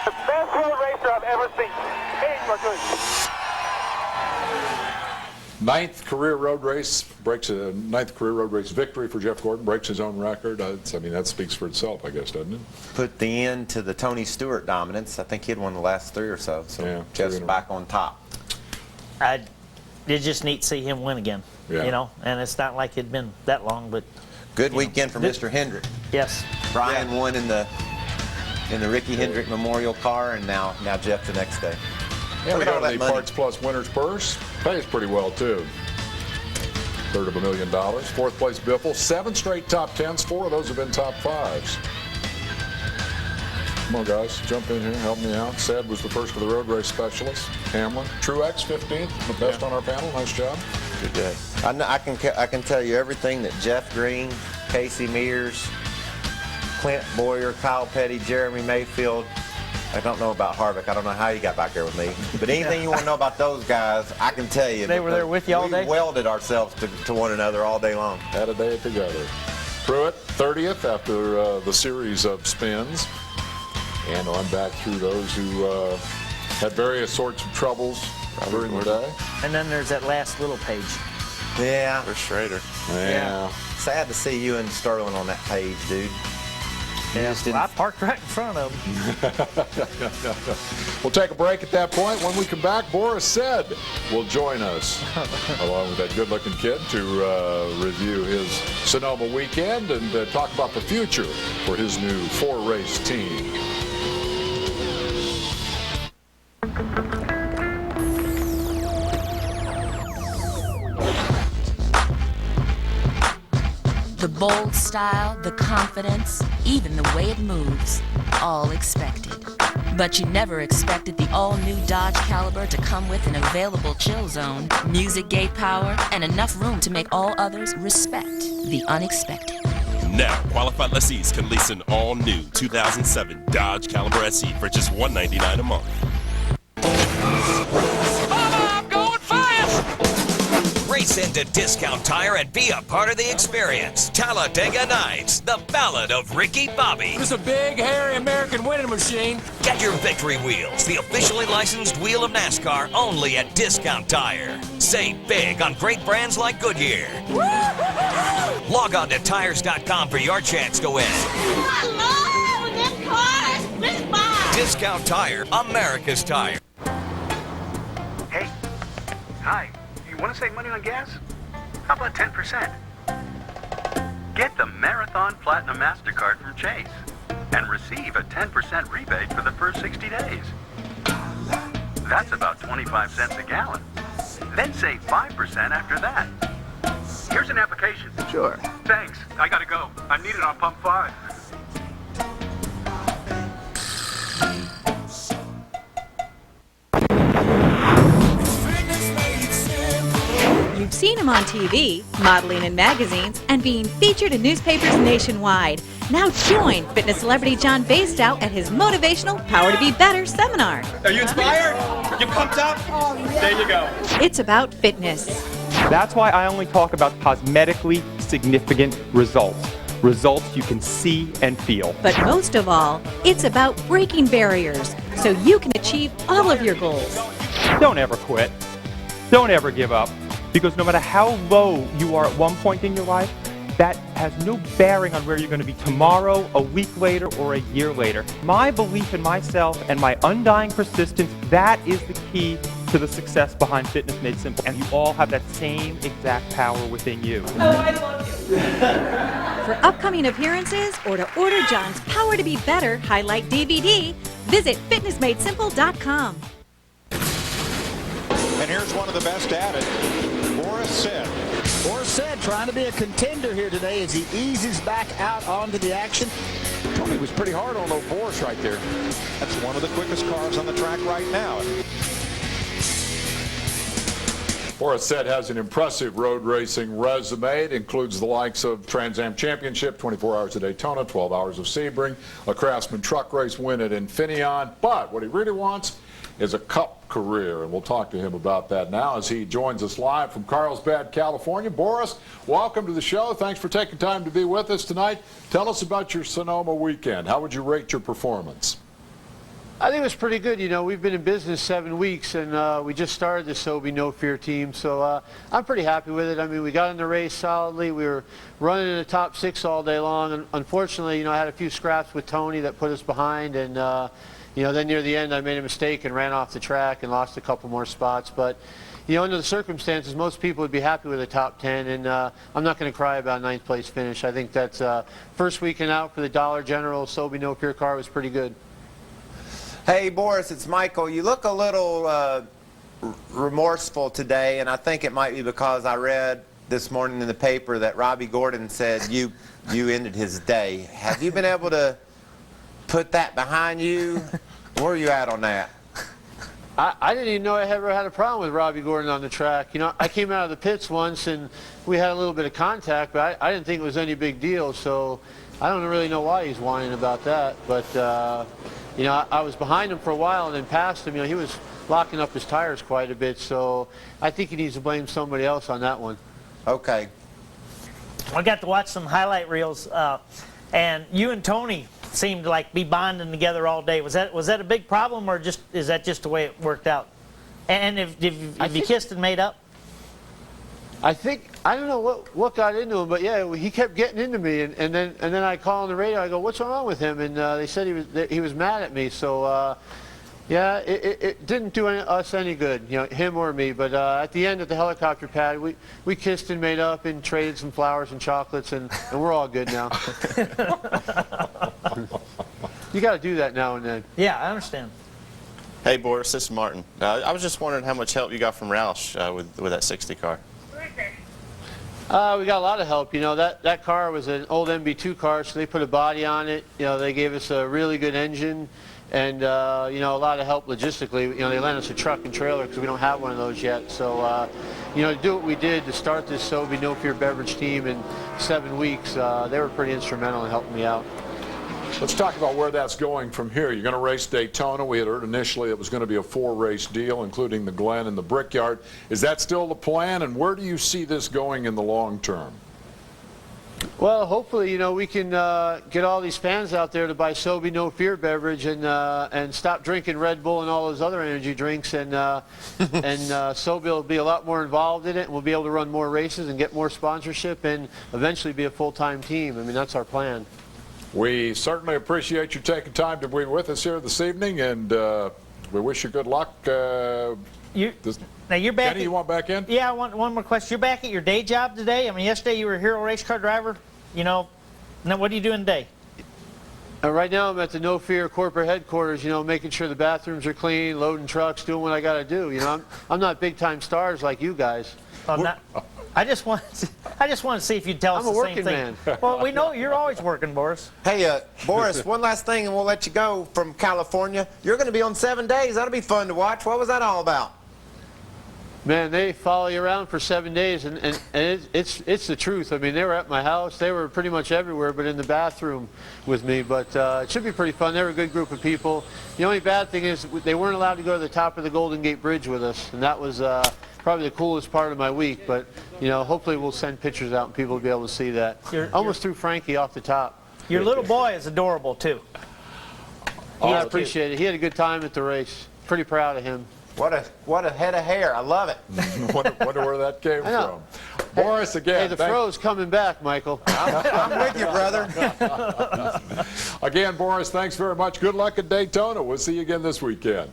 The best road racer I've ever seen. Hey, you are good. Ninth career road race victory for Jeff Gordon, breaks his own record. I mean, that speaks for itself, I guess, doesn't it? Put the end to the Tony Stewart dominance. I think he had won the last 3 or so. So yeah, Jeff's back on top. It's just neat to see him win again. Yeah. You know, and it's not like it'd been that long, but good weekend for Mr. Hendrick. Yes. Brian won in the in the Ricky Hendrick Memorial car, and now Jeff the next day. Yeah, we Look at all got that the money. Parts Plus winner's purse. Pays pretty well, too. Third of $1 million. Fourth place Biffle. 7 straight top 10s. 4 of those have been top 5s. Come on, guys. Jump in here. Help me out. Sad was the first of the road race specialists. Hamlin. Truex, 15th. The best on our panel. Nice job. Good day. I can tell you everything that Jeff Green, Casey Mears, Clint Boyer, Kyle Petty, Jeremy Mayfield. I don't know about Harvick. I don't know how you got back there with me. But anything you want to know about those guys, I can tell you. They were there with you all day? We welded ourselves to one another all day long. Had a day together. Pruitt, 30th after the series of spins. And on back through those who had various sorts of troubles during the day. And then there's that last little page. Yeah. There's Schrader. Yeah. Sad to see you and Sterling on that page, dude. Yeah, well, I parked right in front of him. We'll take a break at that point. When we come back, Boris Said will join us, along with that good-looking kid, to review his Sonoma weekend and talk about the future for his new 4-race team. The bold style, the confidence, even the way it moves, all expected. But you never expected the all-new Dodge Caliber to come with an available chill zone, music gate power, and enough room to make all others respect the unexpected. Now, qualified lessees can lease an all-new 2007 Dodge Caliber SE for just $199 a month. Race into Discount Tire and be a part of the experience. Talladega Nights, the Ballad of Ricky Bobby. This is a big, hairy American winning machine. Get your victory wheels, the officially licensed wheel of NASCAR, only at Discount Tire. Save big on great brands like Goodyear. Log on to tires.com for your chance to win. Hello, this car is this bar. Discount Tire, America's tire. Hey, hi. You want to save money on gas? How about 10%? Get the Marathon Platinum MasterCard from Chase and receive a 10% rebate for the first 60 days. That's about 25 cents a gallon. Then save 5% after that. Here's an application. Sure. Thanks. I gotta go. I'm needed on pump 5. You've seen him on TV, modeling in magazines, and being featured in newspapers nationwide. Now join fitness celebrity John Bastow at his motivational Power to Be Better seminar. Are you inspired? You pumped up? There you go. It's about fitness. That's why I only talk about cosmetically significant results. Results you can see and feel. But most of all, it's about breaking barriers so you can achieve all of your goals. Don't ever quit. Don't ever give up. Because no matter how low you are at one point in your life, that has no bearing on where you're going to be tomorrow, a week later, or a year later. My belief in myself and my undying persistence, that is the key to the success behind Fitness Made Simple. And you all have that same exact power within you. Oh, I love you. For upcoming appearances or to order John's Power to Be Better highlight DVD, visit fitnessmadesimple.com. And here's one of the best at it, Boris Said. Boris Said trying to be a contender here today as he eases back out onto the action. Tony was pretty hard on old Boris right there. That's one of the quickest cars on the track right now. Boris Said has an impressive road racing resume. It includes the likes of Trans Am Championship, 24 Hours of Daytona, 12 Hours of Sebring, a Craftsman truck race win at Infineon. But what he really wants is a Cup career, and we'll talk to him about that now as he joins us live from Carlsbad, California. Boris, welcome to the show. Thanks for taking time to be with us tonight. Tell us about your Sonoma weekend. How would you rate your performance? I think it was pretty good. You know, we've been in business 7 weeks, and we just started the Sobe No Fear team, so I'm pretty happy with it. I mean, we got in the race solidly. We were running in the top 6 all day long, and unfortunately, you know, I had a few scraps with Tony that put us behind, and then near the end I made a mistake and ran off the track and lost a couple more spots. But under the circumstances, most people would be happy with a top 10, and I'm not going to cry about a 9th place finish. I think that's first weekend out for the Dollar General Sobe No Fear car was pretty good. Hey, Boris, it's Michael. You look a little remorseful today, and I think it might be because I read this morning in the paper that Robbie Gordon said you ended his day. Have you been able to put that behind you? Where are you at on that? I didn't even know I ever had a problem with Robbie Gordon on the track. I came out of the pits once and we had a little bit of contact, but I didn't think it was any big deal. So I don't really know why he's whining about that. But I was behind him for a while and then passed him. He was locking up his tires quite a bit. So I think he needs to blame somebody else on that one. Okay. I got to watch some highlight reels, and you and Tony seemed to be bonding together all day. Was that a big problem, or is that just the way it worked out? And if you kissed and made up? I don't know what got into him, but yeah, he kept getting into me, and then I call on the radio. I go, "What's wrong with him?" And they said he was mad at me. So yeah, it didn't do us any good, him or me. But at the end at the helicopter pad, we kissed and made up and traded some flowers and chocolates, and we're all good now. You got to do that now and then. Yeah, I understand. Hey, Boris, this is Martin. I was just wondering how much help you got from Roush with that 60 car. We got a lot of help. That car was an old MB2 car, so they put a body on it. They gave us a really good engine. And, a lot of help logistically. They lent us a truck and trailer because we don't have one of those yet. So, to do what we did to start this Sobe No Fear beverage team in 7 weeks, they were pretty instrumental in helping me out. Let's talk about where that's going from here. You're going to race Daytona. We had heard initially it was going to be a 4-race deal, including the Glen and the Brickyard. Is that still the plan, and where do you see this going in the long term? Well, hopefully, we can get all these fans out there to buy Sobe No Fear beverage and stop drinking Red Bull and all those other energy drinks, and Sobe will be a lot more involved in it, and we'll be able to run more races and get more sponsorship and eventually be a full-time team. I mean, that's our plan. We certainly appreciate you taking time to be with us here this evening, and we wish you good luck. Now you're back. Kenny, you want back in? Yeah, I want one more question. You're back at your day job today? I mean, yesterday you were a hero race car driver. Now what are you doing today? Right now I'm at the No Fear corporate headquarters, making sure the bathrooms are clean, loading trucks, doing what I got to do. I'm not big-time stars like you guys. I just want to see if you'd tell us the same thing. I'm a working man. Well, we know you're always working, Boris. Hey, Boris, one last thing and we'll let you go from California. You're going to be on 7 days. That'll be fun to watch. What was that all about? Man, they follow you around for 7 days, and it's the truth. I mean, they were at my house. They were pretty much everywhere but in the bathroom with me. But it should be pretty fun. They were a good group of people. The only bad thing is they weren't allowed to go to the top of the Golden Gate Bridge with us, and that was probably the coolest part of my week. But, hopefully we'll send pictures out and people will be able to see that. Almost threw Frankie off the top. Your little boy is adorable, too. I appreciate it. He had a good time at the race. Pretty proud of him. What a head of hair. I love it. Wonder where that came from. Boris, again. Hey, the fro's coming back, Michael. I'm with you, brother. Again, Boris, thanks very much. Good luck at Daytona. We'll see you again this weekend.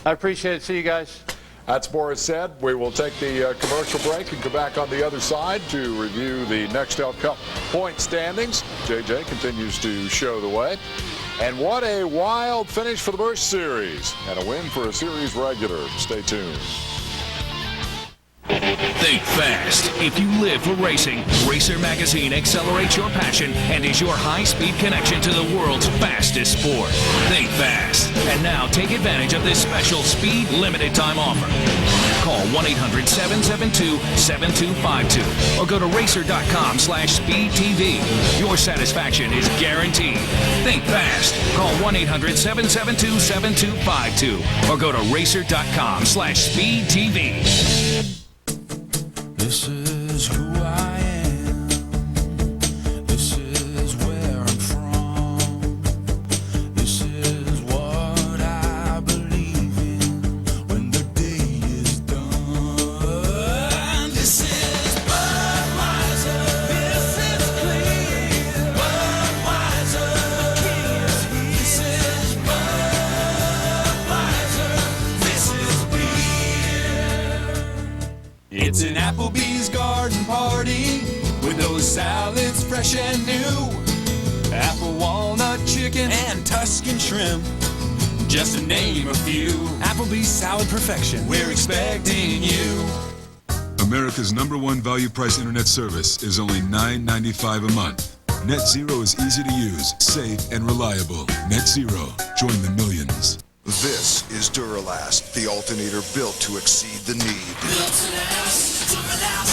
I appreciate it. See you guys. That's Boris said. We will take the commercial break and come back on the other side to review the Nextel Cup point standings. JJ continues to show the way. And what a wild finish for the Busch Series and a win for a series regular. Stay tuned. Think fast. If you live for racing, Racer Magazine accelerates your passion and is your high-speed connection to the world's fastest sport. Think fast. And now take advantage of this special speed limited time offer. Call 1-800-772-7252 or go to racer.com/speedtv. Your satisfaction is guaranteed. Think fast. Call 1-800-772-7252 or go to racer.com/speedtv. This is who I am. This is where I'm from. This is what I believe in when the day is done. This is Budweiser. This is clear. Budweiser. King is he. This is Budweiser. It's an Applebee's garden party with those salads fresh and new. Apple walnut chicken and Tuscan shrimp, just to name a few. Applebee's salad perfection, we're expecting you. America's #1 value price internet service is only $9.95 a month. Net Zero is easy to use, safe, and reliable. Net Zero. Join the millions. This is Duralast, the alternator built to exceed the need.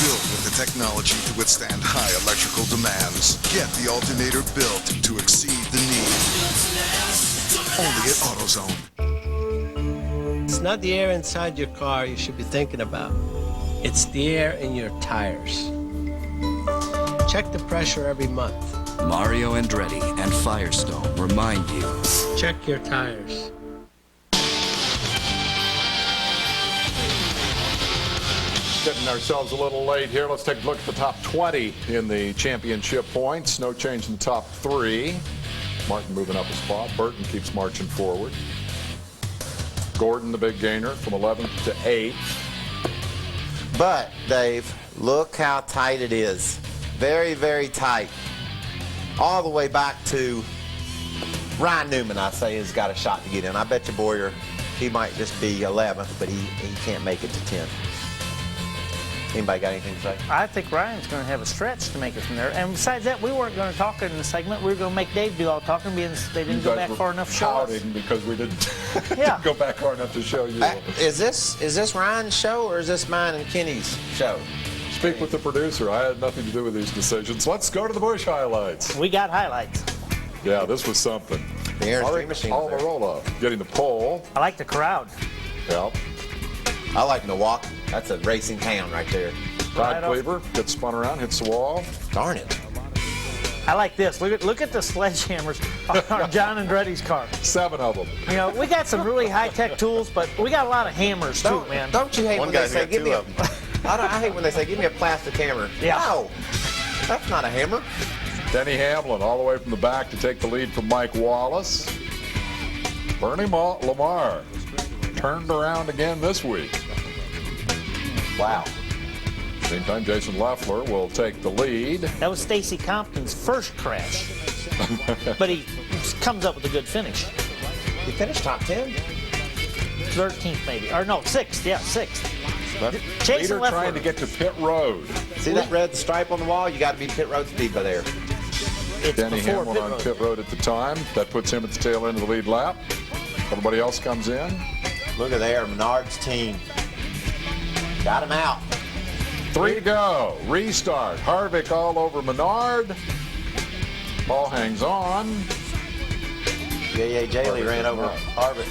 Built with the technology to withstand high electrical demands. Get the alternator built to exceed the need. Only at AutoZone. It's not the air inside your car you should be thinking about. It's the air in your tires. Check the pressure every month. Mario Andretti and Firestone remind you. Check your tires. Getting ourselves a little late here. Let's take a look at the top 20 in the championship points. No change in the top 3. Martin moving up a spot. Burton keeps marching forward. Gordon, the big gainer, from 11th to 8th. But, Dave, look how tight it is. Very, very tight. All the way back to Ryan Newman, I say, has got a shot to get in. I bet you Boyer, he might just be 11th, but he can't make it to 10th. Anybody got anything to say? I think Ryan's going to have a stretch to make it from there. And besides that, we weren't going to talk in the segment. We were going to make Dave do all talking because they didn't go back far enough to show us. Because we didn't yeah. go back far enough to show you. Is this Ryan's show or is this mine and Kenny's show? Speak with the producer. I had nothing to do with these decisions. Let's go to the Busch highlights. We got highlights. Yeah, this was something. The Air Machine. All the roll-up. Getting the pole. I like the crowd. Yeah. I like Milwaukee. That's a racing town right there. Todd Cleaver gets spun around, hits the wall. Darn it. I like this. Look at the sledgehammers on John Andretti's car. 7 of them. You know, we got some really high-tech tools, but we got a lot of hammers too, man. Don't you hate when they say, give me a... I hate when they say, give me a plastic hammer. Yeah. No, that's not a hammer. Denny Hamlin all the way from the back to take the lead from Mike Wallace. Bernie Lamar turned around again this week. Wow. Meantime, Jason Leffler will take the lead. That was Stacy Compton's first crash, but he comes up with a good finish. He finished top 10? 13th maybe, or no, 6th, yeah, 6th. Jason Leffler trying to get to pit road. See that red stripe on the wall? You got to be pit road speed by there. It's Denny Hamlin on pit road at the time. That puts him at the tail end of the lead lap. Everybody else comes in. Look at there, Menard's team. Got him out. 3 to go. Restart. Harvick all over Menard. Ball hangs on. Yeah, Jaley ran over Harvick.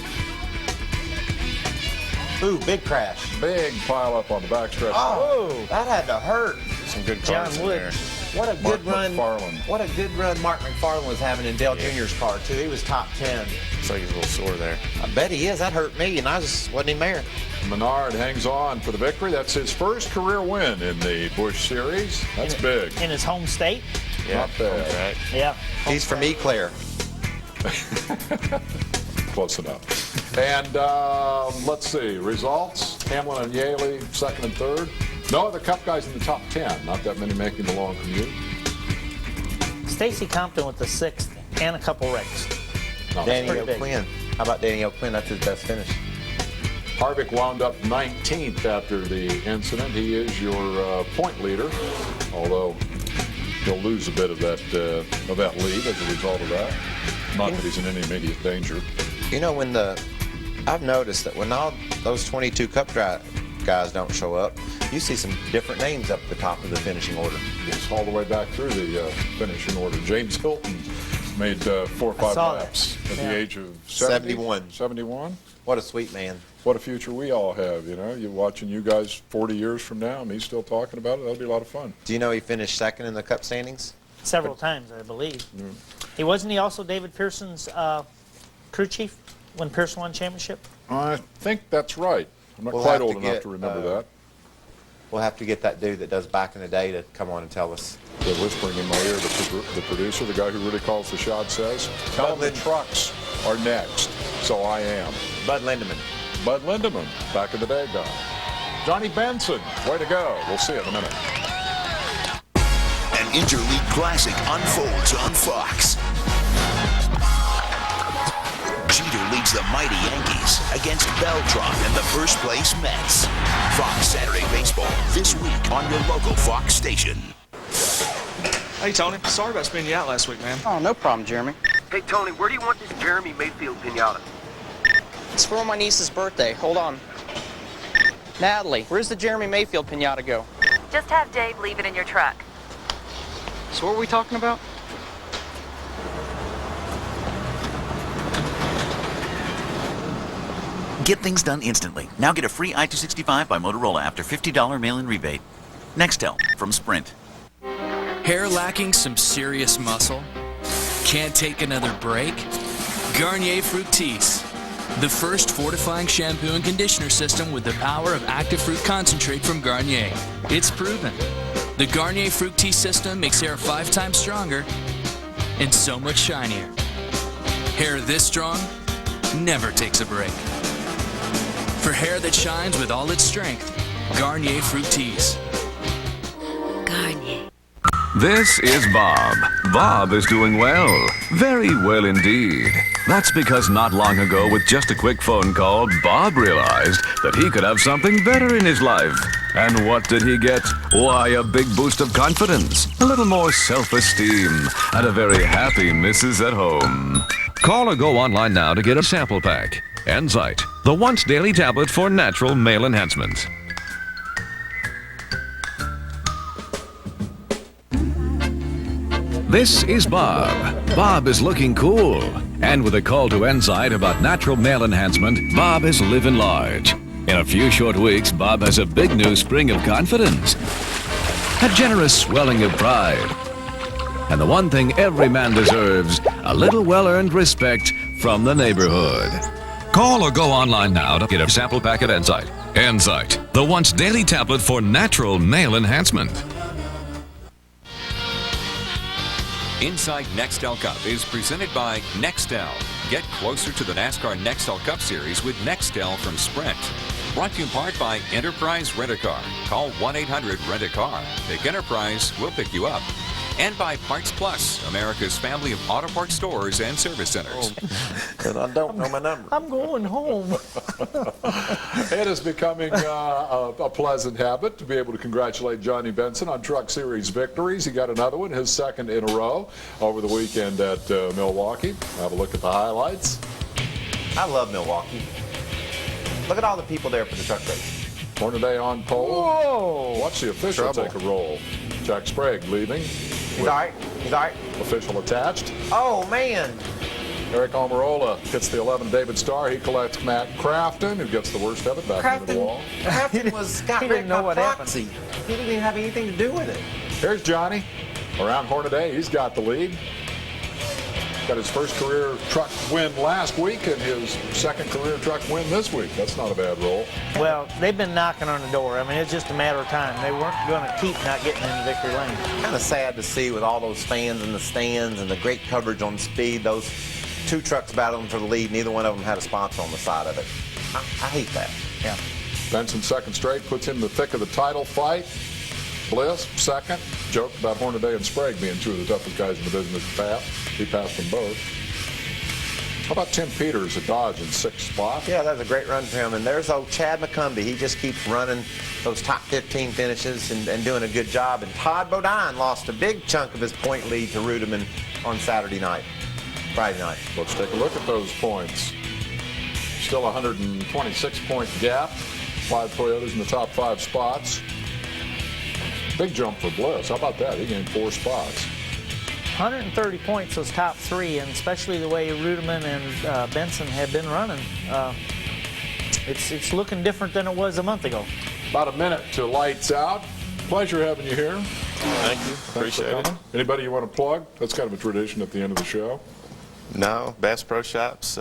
Ooh, big crash. Big pile up on the backstretch. Oh, that had to hurt. Some good cars in there. What a good run. McFarlane. What a good run Mark McFarlane was having in Dale Jr.'s car, too. He was top 10. Looks like he's a little sore there. I bet he is. That hurt me, and I just wasn't even there. Menard hangs on for the victory. That's his first career win in the Busch Series. That's big. In his home state? Yeah, not bad. Right. Yeah. He's from Eclair. Close enough. And let's see, results. Hamlin and Yaley, 2nd and 3rd. No other Cup guys in the top 10. Not that many making the long commute. Stacy Compton with the 6th and a couple wrecks. Danny O'Quinn. How about Danny O'Quinn? That's his best finish. Harvick wound up 19th after the incident. He is your point leader, although he'll lose a bit of that lead as a result of that. Not that he's in any immediate danger. You know, I've noticed that when all those 22 Cup guys don't show up, you see some different names up at the top of the finishing order. Yes, all the way back through the finishing order. James Hilton made 4 or 5 laps at the age of 71. 71? What a sweet man. What a future we all have, you know. You're watching you guys 40 years from now, and he's still talking about it. That'll be a lot of fun. Do you know he finished 2nd in the Cup standings? Several times, I believe. Wasn't he also David Pearson's crew chief when Pearson won championship? I think that's right. I'm not quite old enough to remember that. We'll have to get that dude that does back in the day to come on and tell us. They're whispering in my ear, the producer, the guy who really calls the shot, says, tell them the trucks are next. So I am. Bud Lindemann. Bud Lindemann, back in the day guy. Johnny Benson, way to go. We'll see you in a minute. An interleague classic unfolds on Fox. Jeter leads the mighty Yankees against Beltran and the first-place Mets. Fox Saturday Baseball this week on your local Fox station. Hey, Tony. Sorry about spinning you out last week, man. Oh, no problem, Jeremy. Hey, Tony, where do you want this Jeremy Mayfield pinata? It's for my niece's birthday. Hold on. Natalie, where's the Jeremy Mayfield pinata go? Just have Dave leave it in your truck. So what are we talking about? Get things done instantly. Now get a free i265 by Motorola after $50 mail-in rebate. Nextel from Sprint. Hair lacking some serious muscle? Can't take another break? Garnier Fructis. The first fortifying shampoo and conditioner system with the power of active fruit concentrate from Garnier. It's proven. The Garnier Fructis system makes hair 5 times stronger and so much shinier. Hair this strong never takes a break. For hair that shines with all its strength, Garnier Fructis. Garnier. This is Bob. Bob is doing well. Very well indeed. That's because not long ago, with just a quick phone call, Bob realized that he could have something better in his life. And what did he get? Why, a big boost of confidence, a little more self-esteem, and a very happy missus at home. Call or go online now to get a sample pack. Enzyte, the once daily tablet for natural male enhancement. This is Bob. Bob is looking cool. And with a call to Enzyte about natural male enhancement, Bob is living large. In a few short weeks, Bob has a big new spring of confidence. A generous swelling of pride. And the one thing every man deserves, a little well-earned respect from the neighborhood. Call or go online now to get a sample pack of Enzyte. Enzyte, the once daily tablet for natural male enhancement. Inside Nextel Cup is presented by Nextel. Get closer to the NASCAR Nextel Cup Series with Nextel from Sprint. Brought to you in part by Enterprise Rent-A-Car. Call 1-800-RENT-A-CAR. Pick Enterprise, we'll pick you up. And by Parts Plus, America's family of auto parts stores and service centers. And I don't know my number. I'm going home. It is becoming a pleasant habit to be able to congratulate Johnny Benson on Truck Series victories. He got another one, his second in a row, over the weekend at Milwaukee. Have a look at the highlights. I love Milwaukee. Look at all the people there for the truck race. Hornaday on pole. Whoa! Watch the official take a roll. Jack Sprague leaving. He's all right. He's all right. Official attached. Oh, man. Eric Almirola hits the 11 David Starr. He collects Matt Crafton, who gets the worst of it back into the wall. Crafton got wrecked by proxy. He didn't even have anything to do with it. Here's Johnny. Around Hornaday, he's got the lead. Got his first career truck win last week and his second career truck win this week. That's not a bad roll. Well, they've been knocking on the door. I mean, it's just a matter of time. They weren't going to keep not getting into victory lane. Kind of sad to see with all those fans in the stands and the great coverage on speed. Those two trucks battling for the lead. Neither one of them had a sponsor on the side of it. I hate that. Yeah. Benson's second straight puts him in the thick of the title fight. Bliss, second. Joke about Hornaday and Sprague being two of the toughest guys in the business to pass. He passed them both. How about Tim Peters at Dodge in 6th spot? Yeah, that was a great run for him. And there's old Chad McCumbee. He just keeps running those top 15 finishes and doing a good job. And Todd Bodine lost a big chunk of his point lead to Rudeman on Friday night. Let's take a look at those points. Still a 126-point gap. 5 Toyotas in the top 5 spots. Big jump for Bliss. How about that? He gained 4 spots. 130 points, those top 3, and especially the way Rudeman and Benson have been running. It's looking different than it was a month ago. About a minute to lights out. Pleasure having you here. Thank you. Appreciate it. Anybody you want to plug? That's kind of a tradition at the end of the show. No, Bass Pro Shops,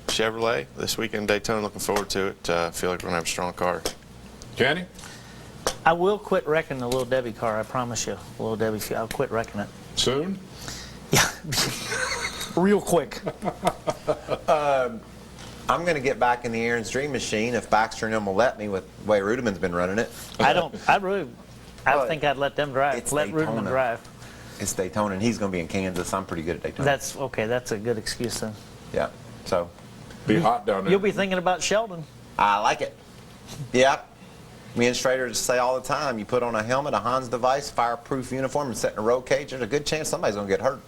Chevrolet. This weekend Daytona, looking forward to it. Feel like we're going to have a strong car. Kenny? I will quit wrecking the Little Debbie car, I promise you. Little Debbie, I'll quit wrecking it. Soon? Yeah. Real quick. I'm I'm going to get back in the Aaron's Dream Machine if Baxter and them will let me with the way Rudiman's been running it. I think I'd let them drive. Let Rudiman drive. It's Daytona, and he's going to be in Kansas. I'm pretty good at Daytona. That's okay. That's a good excuse then. Yeah. So. Be hot down there. You'll be thinking about Sheldon. I like it. Yep. Me and Schrader just say all the time, you put on a helmet, a Hans device, fireproof uniform, and sit in a roll cage, there's a good chance somebody's going to get hurt.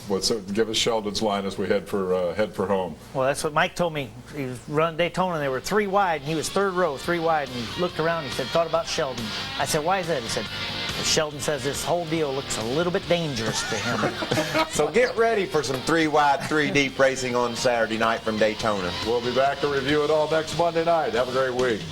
Well, so give us Sheldon's line as we head for home. Well, that's what Mike told me. He was running Daytona, and they were 3 wide, and he was 3rd row, 3 wide, and he looked around, and he said, thought about Sheldon. I said, why is that? He said, Sheldon says this whole deal looks a little bit dangerous to him. So get ready for some 3 wide, 3 deep racing on Saturday night from Daytona. We'll be back to review it all next Monday night. Have a great week.